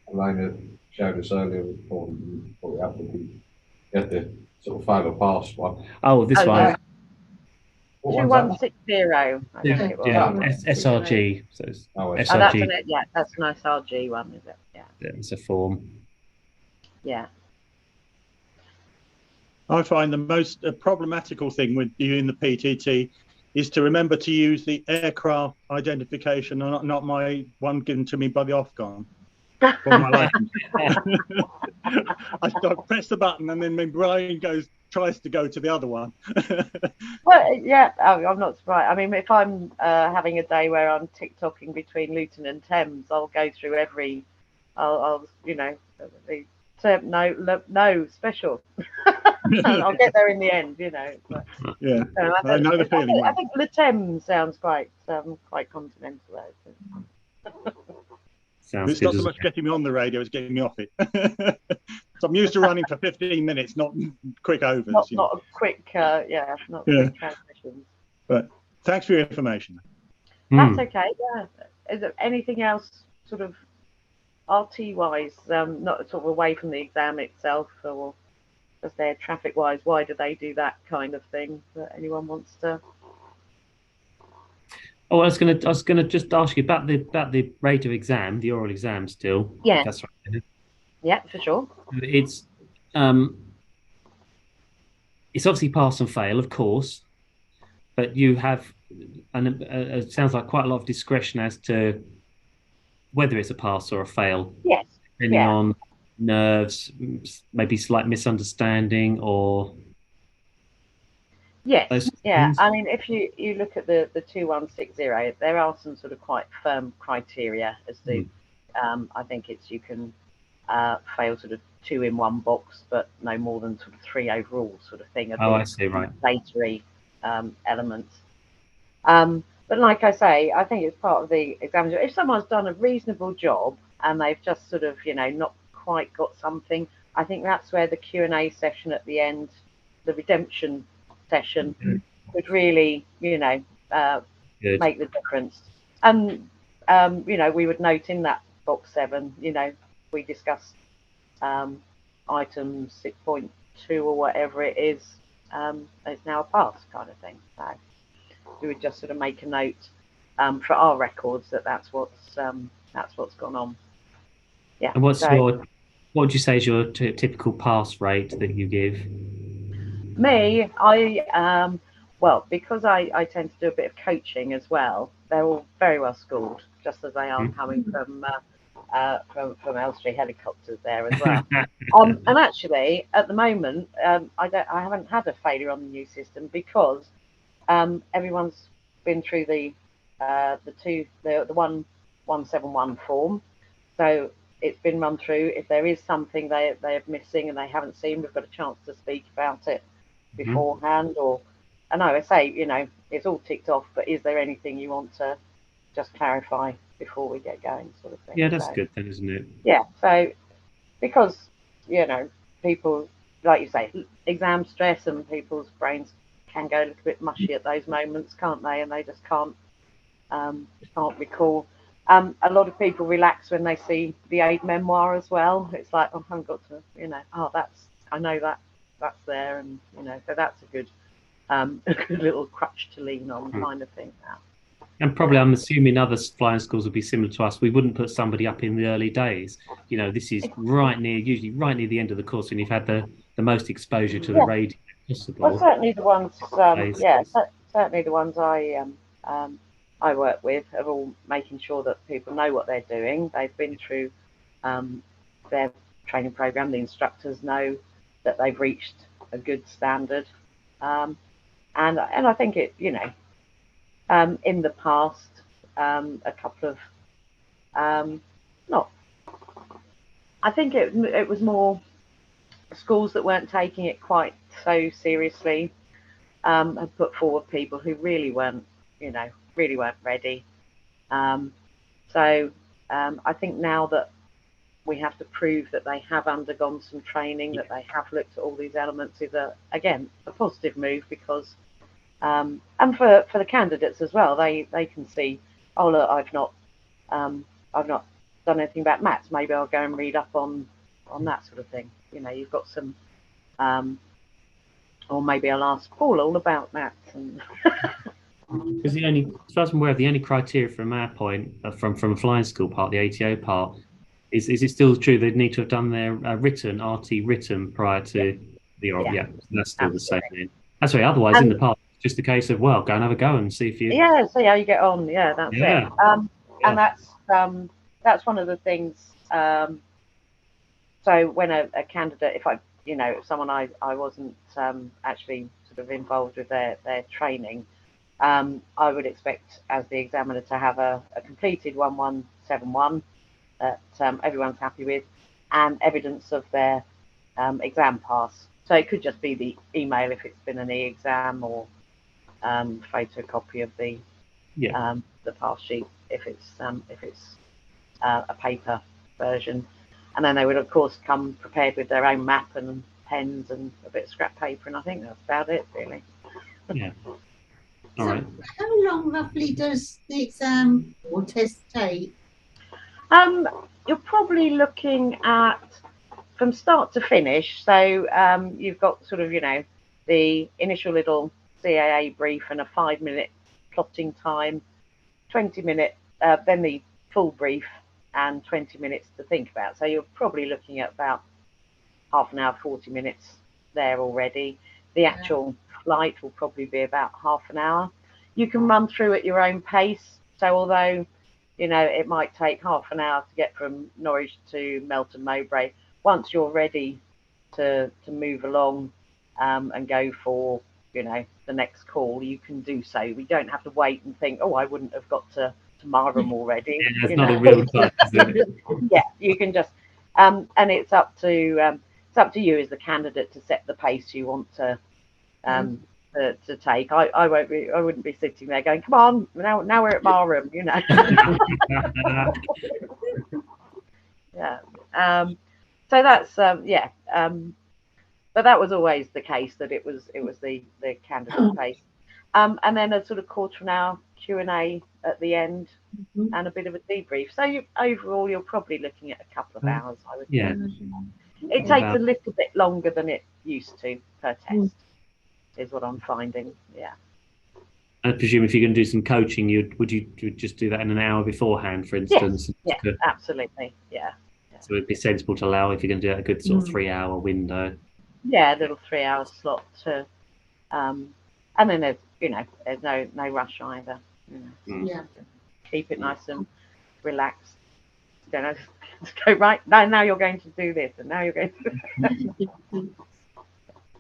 Helena showed us earlier before you brought it up. You had the sort of fail or pass one. Oh, this one. Yeah. 2160. I think it was. Yeah, SRG. So it's SRG. That's an SRG one, is it? Yeah. It's a form. Yeah. I find the most problematical thing with you in the PTT is to remember to use the aircraft identification, and not my one given to me by the Ofcom. For my license. I press the button and then my brain tries to go to the other one. Well, yeah, I'm not surprised. I mean, if I'm having a day where I'm TikToking between Luton and Thames, I'll go through every, I'll the term, no, special. I'll get there in the end, But, yeah, I know the feeling. I think Le Thames sounds quite continental. It's not so much getting me on the radio, it's getting me off it. So I'm used to running for 15 minutes, not quick overs. Not a quick, not quick transmissions. But thanks for your information. That's okay, yeah. Is there anything else sort of RT-wise, not sort of away from the exam itself, or just there traffic-wise, why do they do that kind of thing that anyone wants to... Oh, I was gonna just ask you about the radio exam, the oral exam still. Yeah. That's right. Yeah, for sure. It's obviously pass and fail, of course, but you have, and it sounds like quite a lot of discretion as to whether it's a pass or a fail. Yes. Depending on nerves, maybe slight misunderstanding or. Yes, yeah. I mean, if you look at the 2160, there are some sort of quite firm criteria as to, I think you can fail sort of 2 in one box, but no more than sort of 3 overall sort of thing. Oh, I see, right. Regulatory elements. But like I say, I think it's part of the exam. If someone's done a reasonable job and they've just sort of, not quite got something, I think that's where the Q&A session at the end, the redemption session, would really, make the difference. And, we would note in that box 7, we discussed item 6.2 or whatever it is, it's now a pass kind of thing. So we would just sort of make a note for our records that's what's gone on. Yeah. And what would you say is your typical pass rate that you give? Me, well, because I tend to do a bit of coaching as well. They're all very well schooled, just as they are coming from Elstree Helicopters there as well. And actually, at the moment, I haven't had a failure on the new system because everyone's been through the 1171 form, so it's been run through. If there is something they're missing and they haven't seen, we've got a chance to speak about it beforehand. And I would say, it's all ticked off, but is there anything you want to just clarify before we get going, sort of thing? Yeah, that's good then, isn't it? Yeah, so because people, like you say, exam stress, and people's brains can go a little bit mushy at those moments, can't they? And they just can't recall. A lot of people relax when they see the aid memoir as well. It's like, oh, I haven't got to, I know that's there, and so that's a good little crutch to lean on, kind of thing now. And probably, I'm assuming other flying schools would be similar to us. We wouldn't put somebody up in the early days. This is usually right near the end of the course when you've had the most exposure to the radio possible. Well, certainly the ones, certainly the ones I work with are all making sure that people know what they're doing. They've been through their training program. The instructors know that they've reached a good standard, and I think it, in the past, a couple of I think it was more schools that weren't taking it quite so seriously, had put forward people who really weren't ready. So I think now that we have to prove that they have undergone some training, that they have looked at all these elements, is again a positive move, because and for the candidates as well, they can see, oh look, I've not done anything about maths, maybe I'll go and read up on that sort of thing. You've got some, or maybe I'll ask Paul all about maths. Because as far as I'm aware, the only criteria from our point, from a flying school part, the ATO part, is it still true they'd need to have done their RT written prior to the oral? Yeah, that's still the same thing. That's right. Otherwise, in the past, it's just a case of, well, go and have a go and see if you. Yeah, see how you get on. Yeah, that's it. And that's one of the things. So when a candidate, if someone I wasn't actually sort of involved with their training, I would expect as the examiner to have a completed 1171 that everyone's happy with, and evidence of their exam pass. So it could just be the email if it's been an e-exam, or photocopy of the pass sheet if it's a paper version. And then they would, of course, come prepared with their own map and pens and a bit of scrap paper, and I think that's about it, really. Yeah. All right. How long roughly does the exam or test take? You're probably looking at from start to finish. So you've got sort of, the initial little CAA brief and a 5-minute plotting time, 20-minute, then the full brief and 20 minutes to think about. So you're probably looking at about half an hour, 40 minutes there already. The actual flight will probably be about half an hour. You can run through at your own pace. So although, it might take half an hour to get from Norwich to Melton Mowbray, once you're ready to move along and go for, the next call, you can do so. We don't have to wait and think, oh, I wouldn't have got to Marham already. Yeah, it's not a real time, is it? Yeah, you can just, and it's up to you as the candidate to set the pace you want to to take. I wouldn't be sitting there going, come on, now we're at bar room, you know. Yeah. So that's but that was always the case, that it was the candidate face, and then a sort of quarter of an hour Q&A at the end, and a bit of a debrief. So overall, you're probably looking at a couple of hours, I would say. It takes a little bit longer than it used to per test, is what I'm finding. Yeah. I presume if you're going to do some coaching, would you just do that in an hour beforehand, for instance? Yes, absolutely. Yeah. So it'd be sensible to allow, if you're going to do a good sort of 3-hour window. Yeah, a little 3-hour slot to, and then there's no rush either. Yeah. Keep it nice and relaxed. Don't know, go right now. You're going to do this, and now you're going to.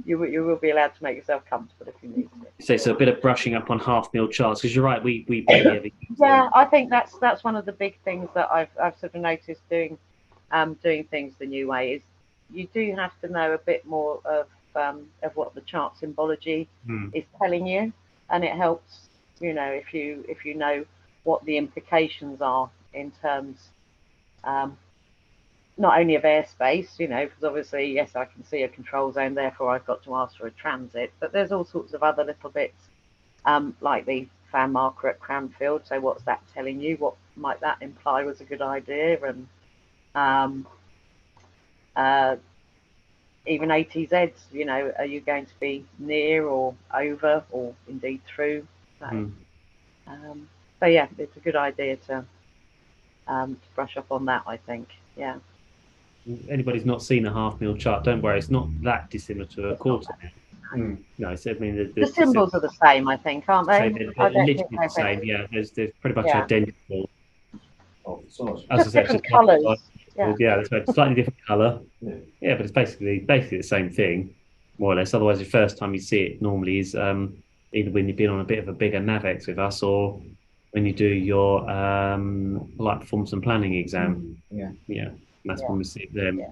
You will be allowed to make yourself comfortable if you need to. So a bit of brushing up on half-meal charts, because you're right. We barely ever use them. I think that's one of the big things that I've sort of noticed doing things the new way is you do have to know a bit more of what the chart symbology is telling you, and it helps, if you know what the implications are in terms not only of airspace, because obviously, yes, I can see a control zone, therefore I've got to ask for a transit, but there's all sorts of other little bits, like the fan marker at Cranfield. So what's that telling you? What might that imply was a good idea? And even ATZs, are you going to be near or over or indeed through? So yeah, it's a good idea to brush up on that, I think. Yeah. Anybody's not seen a half-meal chart, don't worry, it's not that dissimilar to a quarter. No, so I mean the symbols are the same, I think, aren't they? They're literally the same. Yeah, they're pretty much identical. Just different colours. Yeah, it's a slightly different colour. Yeah, but it's basically the same thing, more or less. Otherwise, the first time you see it normally is either when you've been on a bit of a bigger NAVEX with us, or when you do your light performance and planning exam. And that's when we see them.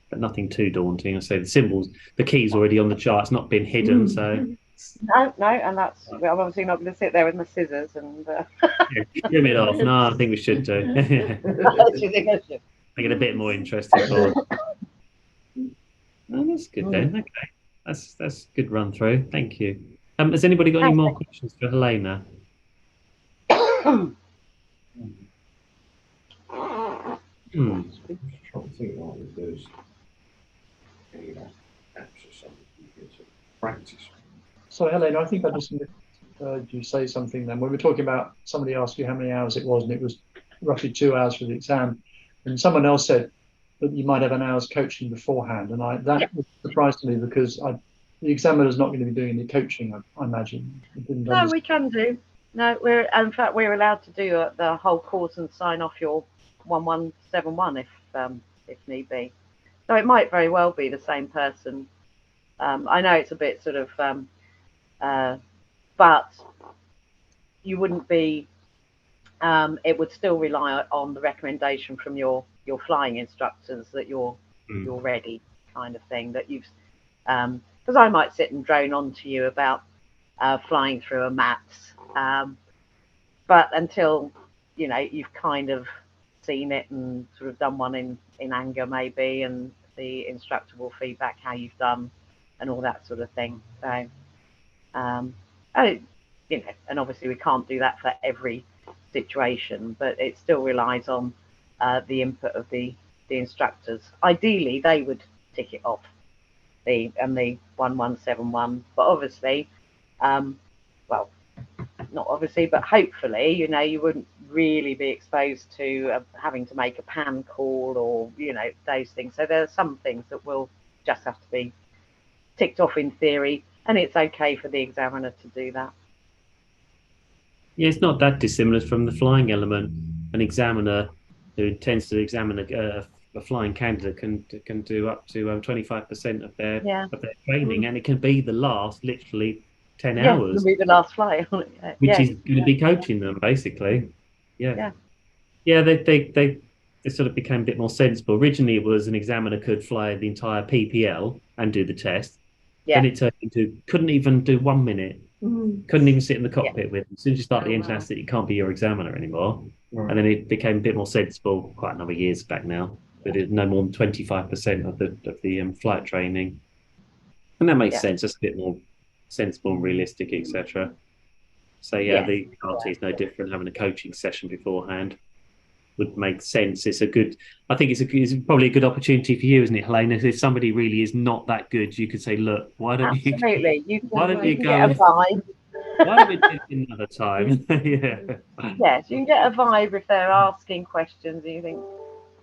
But nothing too daunting. I say the symbols, the key's already on the chart. It's not been hidden, so. No, and that's. I'm obviously not going to sit there with my scissors and. Trim it off. No, I think we should do. Make it a bit more interesting. Oh, that's good then. Okay, that's a good run through. Thank you. Has anybody got any more questions for Helena? So Helena, I think I just heard you say something then. When we were talking about, somebody asked you how many hours it was, and it was roughly 2 hours for the exam. And someone else said that you might have an hour's coaching beforehand. And that was a surprise to me, because the examiner's not going to be doing any coaching, I imagine. No, we can do. No, in fact we're allowed to do the whole course and sign off your 1171 if need be. So it might very well be the same person. I know it's a bit sort of, but you wouldn't be. It would still rely on the recommendation from your flying instructors that you're ready, kind of thing. That you've, because I might sit and drone on to you about flying through a maps, but until you've kind of seen it and sort of done one in anger maybe, and the instructor will feedback how you've done and all that sort of thing. So, and obviously we can't do that for every situation, but it still relies on the input of the instructors. Ideally, they would tick it off, the 1171, but obviously, well, not obviously, but hopefully, you wouldn't really be exposed to having to make a pan call or those things. So there are some things that will just have to be ticked off in theory, and it's okay for the examiner to do that. Yeah, it's not that dissimilar from the flying element. An examiner who intends to examine a flying candidate can do up to 25% of their training, and it can be the last literally 10 hours. It can be the last flight, which is going to be coaching them basically. They sort of became a bit more sensible. Originally, it was an examiner could fly the entire PPL and do the test, Yeah. Then it turned into couldn't even do 1 minute. Couldn't even sit in the cockpit with. As soon as you start the international, it can't be your examiner anymore. Right. And then it became a bit more sensible quite a number of years back now. But it's no more than 25% of the flight training, and that makes sense. That's a bit more sensible and realistic, etc. So the RT is no different. Having a coaching session beforehand would make sense. It's a good. I think it's probably a good opportunity for you, isn't it, Helena? If somebody really is not that good, you could say, "Look, why don't you go? Why don't you get a vibe. Why don't we do it another time?" Yes, you can get a vibe if they're asking questions and you think,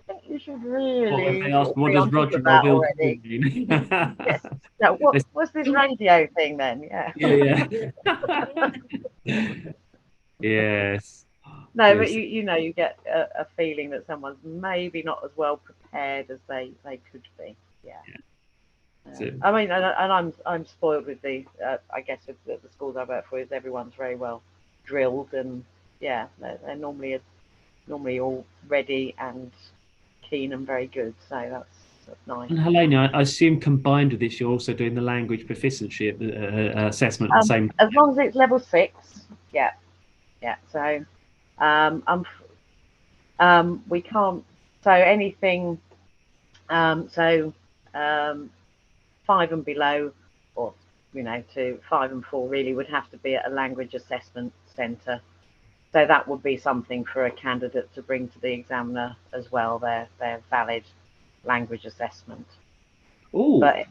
I think you should really. They ask, what does Roger Robille mean? Yes. No, what's this radio thing then? Yeah. Yes. No, but you get a feeling that someone's maybe not as well prepared as they could be. Yeah. I mean, and I'm spoiled with the I guess with the schools I work for is everyone's very well drilled, and they're normally all ready and keen and very good. So that's nice. And Helena, I assume combined with this, you're also doing the language proficiency assessment at the same time. As long as it's level 6, yeah. So we can't. So anything. 5 and below, or to 5 and 4 really would have to be at a language assessment centre. So that would be something for a candidate to bring to the examiner as well, their valid language assessment. Oh, so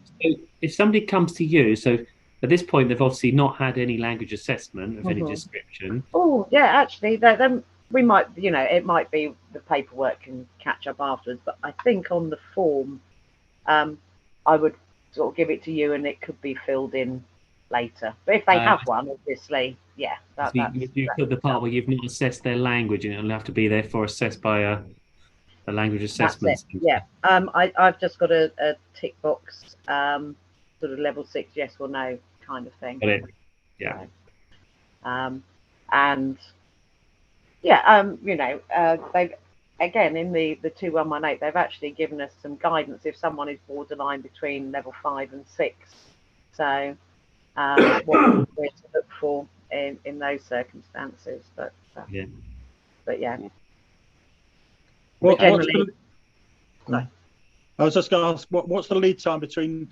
if somebody comes to you, so at this point they've obviously not had any language assessment of any description. Oh, yeah, actually, then we might, it might be the paperwork can catch up afterwards, but I think on the form, I would sort of give it to you and it could be filled in later. But if they have one, obviously, yeah. You put the part where you've not assessed their language and it'll have to be therefore assessed by a language assessment. Yeah. I've just got a tick box, sort of level 6 yes or no kind of thing. Got it. Yeah. So, and yeah, they've again in the 2118 they've actually given us some guidance if someone is borderline between level 5 and 6. So what we're to look for in those circumstances, but yeah. I was just going to ask, what's the lead time between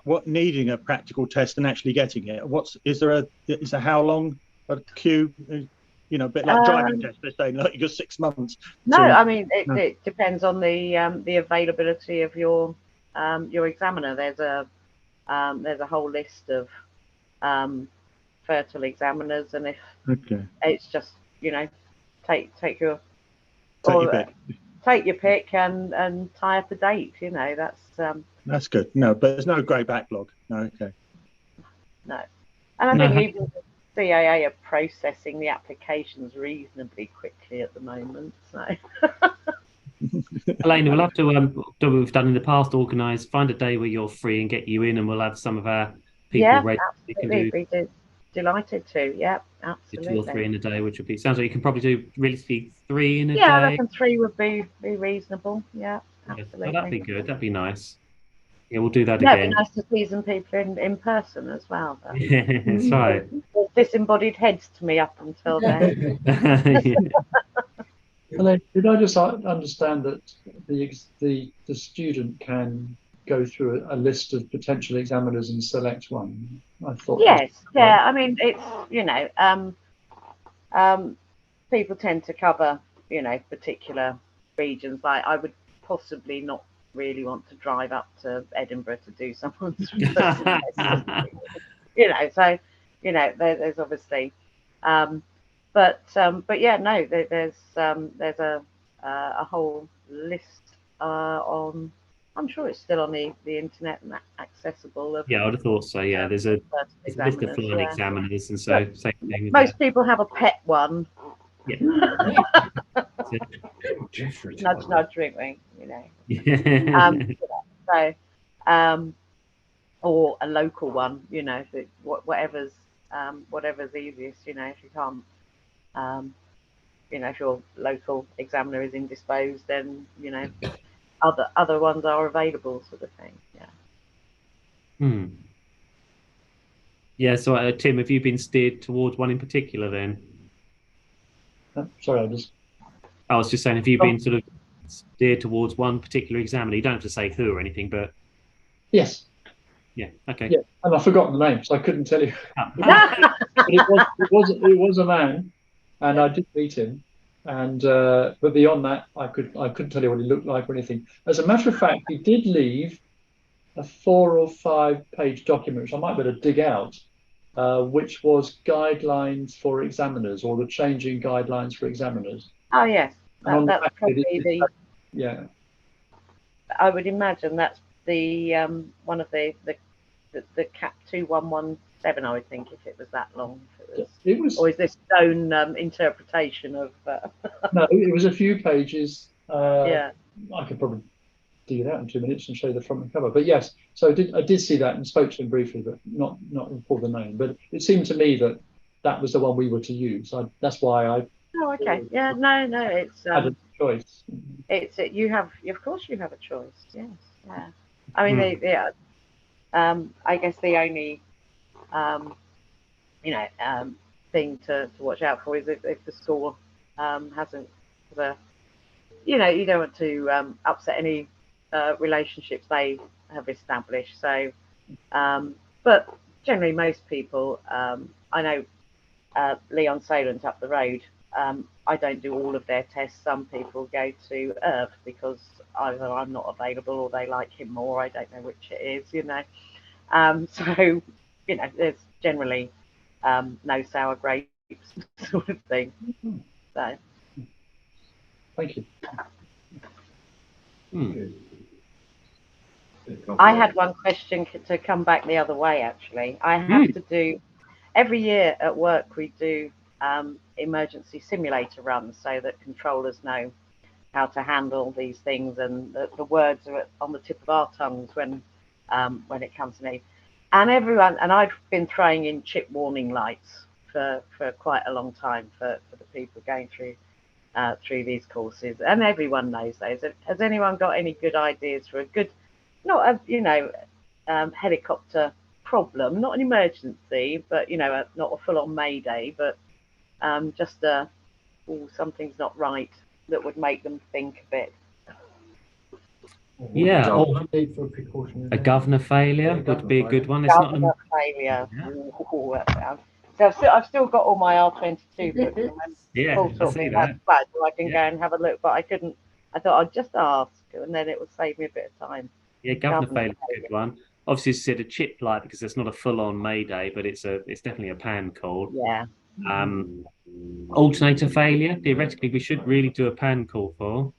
what needing a practical test and actually getting it? Is there how long a queue? A bit like driving test. They're saying like you got 6 months. No, I mean it depends on the availability of your examiner. There's a whole list of fertile examiners, and if it's just take your pick and tie up a date. That's good. No, but there's no great backlog. No, okay. No, and I think even the CAA are processing the applications reasonably quickly at the moment. So, Helena, we'll have to do what we've done in the past. Find a day where you're free and get you in, and we'll have some of our people ready. Absolutely. We'd be delighted to. Yeah, absolutely. 2 or 3 in a day, which would be sounds like you can probably do realistically 3 in a day. Yeah, I reckon 3 would be reasonable. Yeah, absolutely. Oh, that'd be good. That'd be nice. Yeah, we'll do that again. It'd be nice to see some people in person as well. Yeah, that's right. Disembodied heads to me up until then. Hello, did I just understand that the student can go through a list of potential examiners and select one? I thought. Yes, yeah. I mean, it's people tend to cover particular regions. Like I would possibly not really want to drive up to Edinburgh to do someone's so there's obviously but yeah, no, there's a whole list on, I'm sure it's still on the internet and accessible of, I would have thought so. Yeah, there's a list of flying examiners, and so same thing. Most people have a pet one. Yeah. nudge, wink, so or a local one, whatever's easiest, if you can't, if your local examiner is indisposed, then other ones are available, sort of thing. Yeah. So, Tim, have you been steered towards one in particular then? Sorry, I was just saying, have you been sort of steered towards one particular examiner? You don't have to say who or anything, but yes. yeah. Okay. Yeah, and I've forgotten the name, so I couldn't tell you. But it was a man, and I did meet him. And but beyond that, I couldn't tell you what he looked like or anything. As a matter of fact, he did leave a 4 or 5 page document, which I might be able to dig out, which was guidelines for examiners, or the changing guidelines for examiners. Oh yes, that's probably yeah. I would imagine that's the one of the Cap 2117. I would think, if it was that long. It was. Or is this own interpretation of? No, it was a few pages. Yeah. I could probably dig it out in 2 minutes and show you the front and cover. But yes, so I did see that and spoke to him briefly, but not recall the name. But it seemed to me that was the one we were to use. That's why I. Oh, okay. Yeah. No. It's had a choice. It's you have, of course, you have a choice. Yes. Yeah. I mean, I guess the only thing to watch out for is if the school hasn't you don't want to upset any relationships they have established. So, but generally most people, I know Leon Solent up the road, I don't do all of their tests. Some people go to Irv because either I'm not available or they like him more. I don't know which it is, so there's generally no sour grapes sort of thing. So thank you. I had one question to come back the other way. Actually, I have to do every year at work. We do emergency simulator runs so that controllers know how to handle these things, and the words are on the tip of our tongues when it comes to me. And I've been throwing in chip warning lights for quite a long time for the people going through these courses, and everyone knows those. Has anyone got any good ideas for a good, not a helicopter problem, not an emergency, but not a full-on mayday, but just something's not right, that would make them think a bit? Yeah, a governor failure would be a good one. It's not a failure. Yeah. So I've still got all my R22 books. Yeah, I see that. So I can go and have a look, but I couldn't. I thought I'd just ask, and then it would save me a bit of time. Yeah, governor failure is a good one. Obviously, it's said a chip light because it's not a full-on mayday, but it's definitely a pan call. Yeah. Alternator failure. Theoretically, we should really do a pan call for.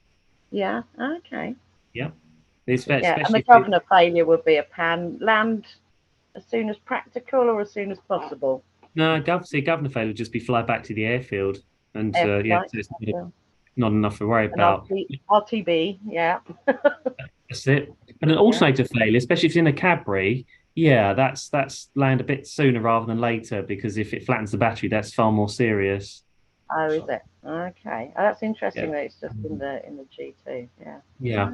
Yeah. Okay. Yeah. And the governor failure would be a pan land as soon as practical or as soon as possible. No, governor failure would just be fly back to the airfield, and so it's not enough to worry about. RTB, yeah. That's it. And an alternator failure, especially if it's in a Cadbury, that's land a bit sooner rather than later, because if it flattens the battery, that's far more serious. Oh, is it? Okay. Oh, that's interesting that it's just in the G2. Yeah. Yeah.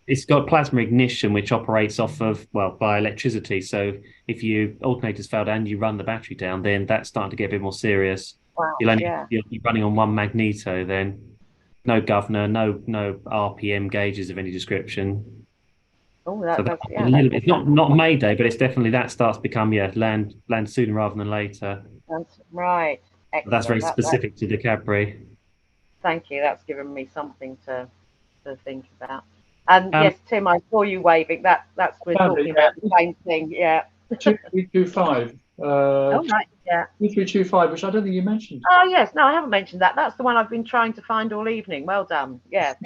It's got plasma ignition, which operates off of, by electricity. So if your alternator's failed and you run the battery down, then that's starting to get a bit more serious. Wow. You're running on one magneto then. No governor, no RPM gauges of any description. Oh, that's a little bit. It's not mayday, but it's definitely that starts to become land sooner rather than later. That's right. Excellent. That's very specific to the Cadbury. Thank you. That's given me something to think about. And yes, Tim, I saw you waving. We're talking about the same thing. Yeah. 2325. Oh right. Yeah. 2325, which I don't think you mentioned. Oh yes, no, I haven't mentioned that. That's the one I've been trying to find all evening. Well done. Yeah.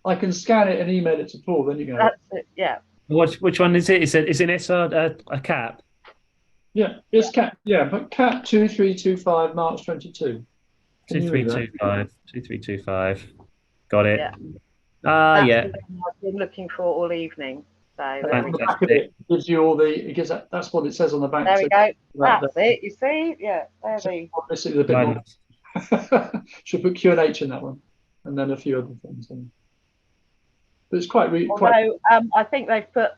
I can scan it and email it to Paul. Then you go. That's it. Yeah. Which one is it? Is it an SR a cap? Yeah, it's Cap. Yeah, but Cap 2325 March 22. 2325. Got it. Yeah. Yeah. I've been looking for all evening. So it gives you all the. That's what it says on the back. There we go. That's it. You see? Yeah. This is a bit more. Should put Q&H in that one, and then a few other things. But it's quite. I think they've put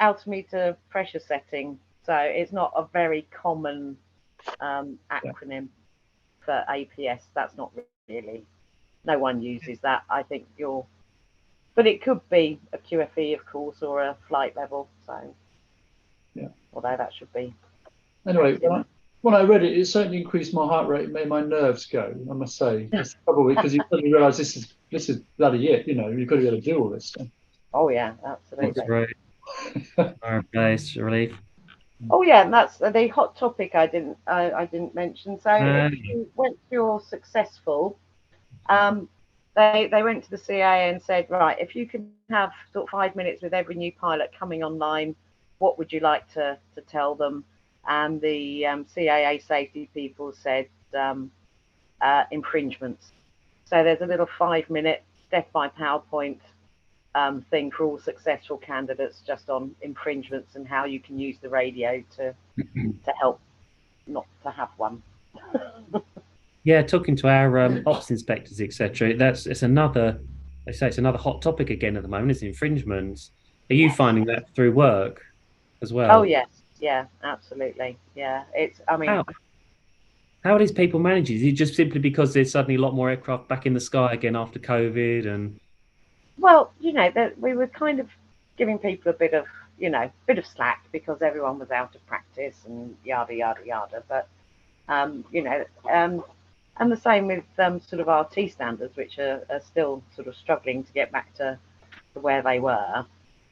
altimeter pressure setting. So it's not a very common acronym for APS. That's not really, no one uses that. I think but it could be a QFE, of course, or a flight level. So, yeah. Although that should be. Anyway, when I read it, it certainly increased my heart rate, made my nerves go. I must say, that's probably because you suddenly realise this is bloody it. You know, you've got to be able to do all this stuff. Oh yeah, absolutely. That's right. Fireplace relief. Oh yeah, and that's the hot topic I didn't mention. So if you're successful, they went to the CAA and said, right, if you can have sort of 5 minutes with every new pilot coming online, what would you like to tell them? And the CAA safety people said infringements. So there's a little 5-minute death by PowerPoint thing for all successful candidates just on infringements and how you can use the radio to help not to have one. Yeah, talking to our ops inspectors, etc. It's another hot topic again at the moment. Is infringements. Are you finding that through work as well? Oh yes, yeah, absolutely. Yeah, how are these people managing? Is it just simply because there's suddenly a lot more aircraft back in the sky again after COVID? And well, we were kind of giving people a bit of slack because everyone was out of practice and yada yada yada. But and the same with sort of RT standards, which are still sort of struggling to get back to where they were.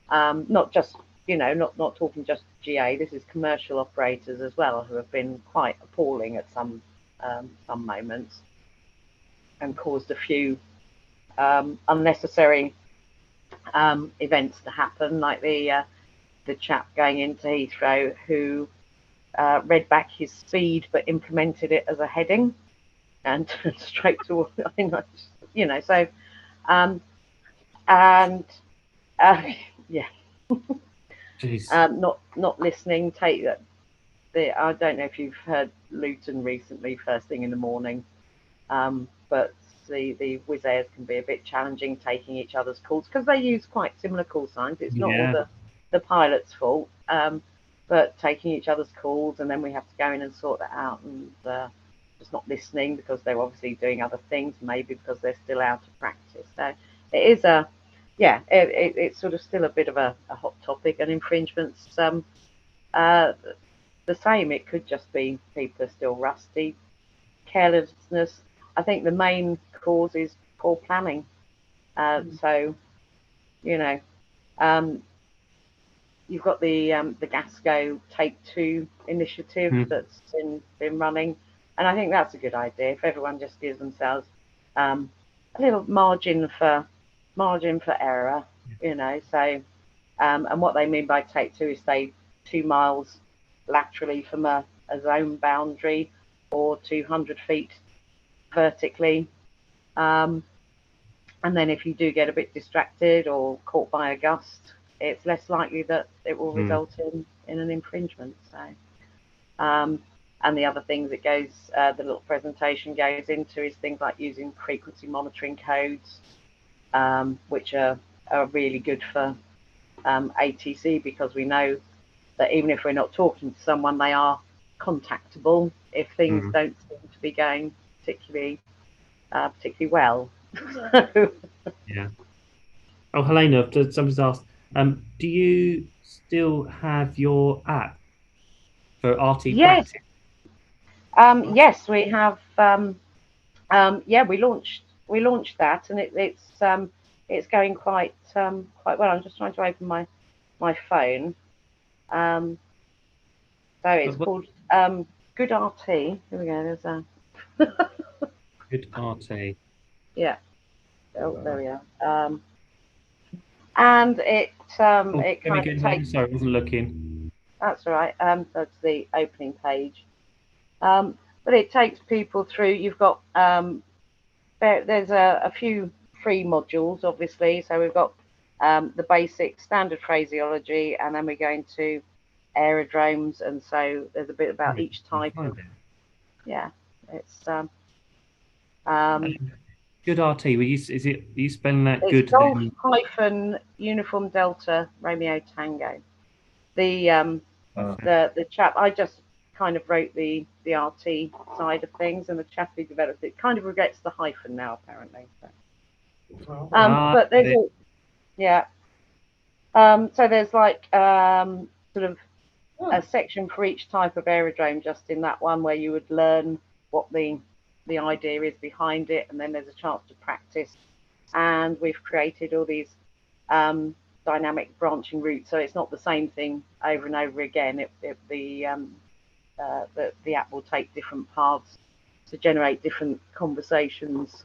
Not just not talking just GA. This is commercial operators as well who have been quite appalling at some moments and caused a few unnecessary events to happen, like the chap going into Heathrow who read back his speed but implemented it as a heading and straight to so yeah. Not listening. I don't know if you've heard Luton recently, first thing in the morning, but the Wizz Airs can be a bit challenging taking each other's calls because they use quite similar call signs. It's not all the pilot's fault, but taking each other's calls, and then we have to go in and sort that out, and just not listening because they're obviously doing other things, maybe because they're still out of practice. So it is it's sort of still a bit of a hot topic, and infringements the same. It could just be people are still rusty, carelessness. I think the main cause is poor planning. So you've got the GASCO Take Two initiative that's been running, and I think that's a good idea if everyone just gives themselves a little margin for error, So, and what they mean by Take Two is stay 2 miles laterally from a zone boundary or 200 feet vertically. And then if you do get a bit distracted or caught by a gust, it's less likely that it will result in an infringement. So, and the other things it goes, the little presentation goes into is things like using frequency monitoring codes, which are really good for ATC, because we know that even if we're not talking to someone, they are contactable if things don't seem to be going particularly well. Yeah. Oh, Helena, somebody's asked, do you still have your app for RT practice? Yes, we have. We launched that, and it's going quite well. I'm just trying to open my phone. So it's called Good RT. Here we go. There's a Good RT. Yeah. Oh, there we are. And it kind of takes. Sorry, I wasn't looking. That's all right. That's the opening page. But it takes people through. You've got there's a few free modules, obviously. So we've got the basic standard phraseology, and then we go into aerodromes, and so there's a bit about each type of. Yeah, it's Good RT. Are you spelling that it's good? Golf hyphen Uniform Delta Romeo Tango. the chap, I just kind of wrote the RT side of things, and the chap who developed it kind of regrets the hyphen now, apparently. So. But there's so there's like sort of a section for each type of aerodrome just in that one, where you would learn what the idea is behind it, and then there's a chance to practice. And we've created all these dynamic branching routes, so it's not the same thing over and over again. The app will take different paths to generate different conversations.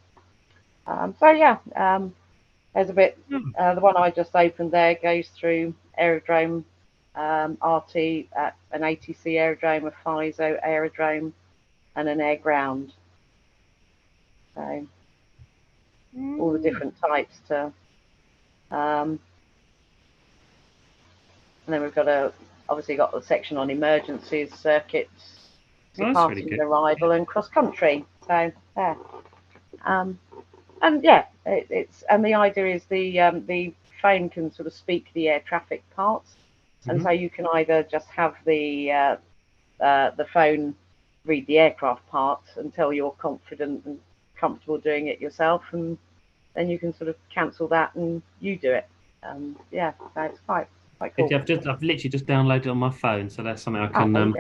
There's a bit. The one I just opened there goes through aerodrome RT at an ATC aerodrome, a FISO aerodrome, and an air ground. So all the different types to. And then we've got obviously got the section on emergencies, circuits, departing really arrival, and cross country. So there. And yeah, and the idea is the phone can sort of speak the air traffic parts, and so you can either just have the phone read the aircraft parts until you're confident and comfortable doing it yourself, and then you can sort of cancel that and you do it. Yeah, so it's quite cool. I've literally just downloaded it on my phone, so that's something I can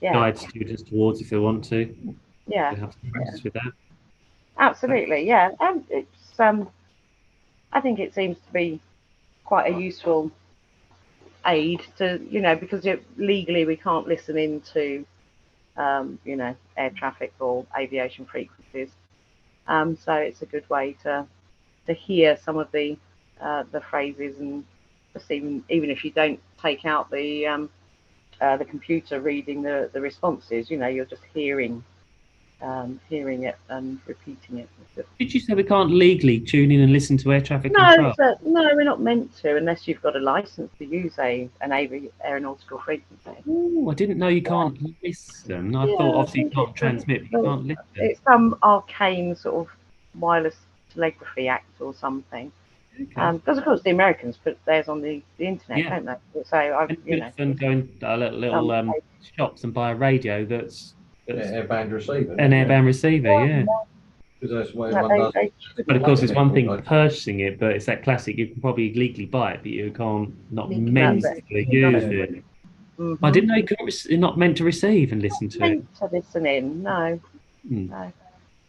guide students towards if they want to. Yeah, they have to practice with that. Absolutely, yeah. And it's I think it seems to be quite a useful aid to, because legally we can't listen into air traffic or aviation frequencies. So it's a good way to hear some of the phrases, and just even if you don't take out the computer reading the responses, you're just hearing it and repeating it. Did you say we can't legally tune in and listen to air traffic control? No, we're not meant to, unless you've got a license to use an aeronautical frequency. Oh, I didn't know you can't listen. I thought obviously you can't transmit, but you can't listen. It's some arcane sort of wireless telegraphy act or something. Because of course the Americans put theirs on the internet, don't they? So and go in little shops and buy a radio that's airband receiver. An airband receiver, yeah. That's what everyone does. But of course, it's one thing purchasing it, but it's that classic. You can probably legally buy it, but you can't mentally use it. I didn't know you're not meant to receive and listen to it. Meant to listen in, no. No.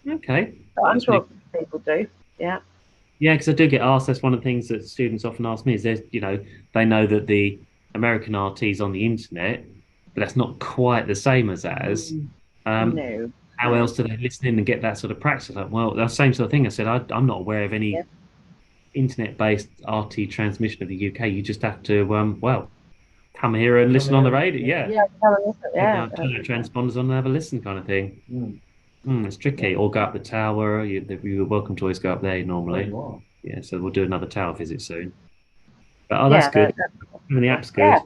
Okay. But I'm sure people do. Yeah. Yeah, because I do get asked. That's one of the things that students often ask me. Is they know that the American RT is on the internet, but that's not quite the same as ours. No. How else do they listen in and get that sort of practice? Like, well, the same sort of thing. I said, I'm not aware of any internet-based RT transmission of the UK. You just have to, come here and listen on the radio. Yeah, turn the transponders on and have a listen, kind of thing. It's tricky. Or go up the tower. You're welcome to always go up there normally. Yeah, so we'll do another tower visit soon. But that's good. And the app's good.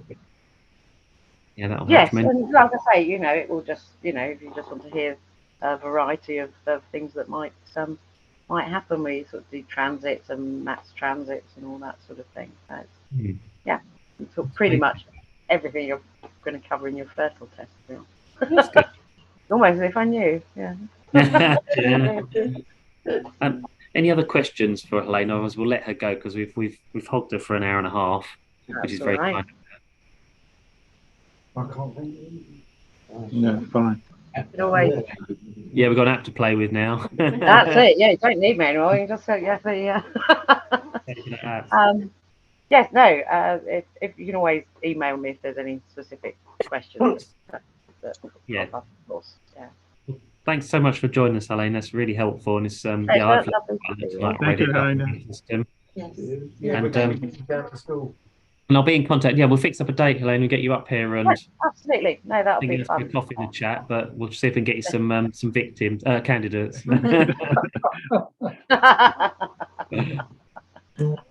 Yeah, that'll yes, and like I say, it will just, if you just want to hear a variety of things that might happen, we sort of do transits and mass transits and all that sort of thing. So yeah, it's pretty much everything you're going to cover in your fertile test. That's good. Almost as if I knew. Yeah. Any other questions for Helena? Otherwise, we'll let her go because we've hogged her for an hour and a half, which is very kind. I can't think. No, fine. Yeah, we've got an app to play with now. That's it. Yeah, you don't need me anymore. You just say yes. Yes, no. If you can always email me if there's any specific questions. Yeah. Of course. Yeah. Well, thanks so much for joining us, Helena. That's really helpful, and it's I've Thank you, Helena. And I'll be in contact. Yeah, we'll fix up a date, Helena, and get you up here. And absolutely, no, that'll be fun. A coffee and a chat, but we'll see if we can get you some victims, candidates.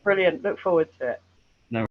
Brilliant. Look forward to it.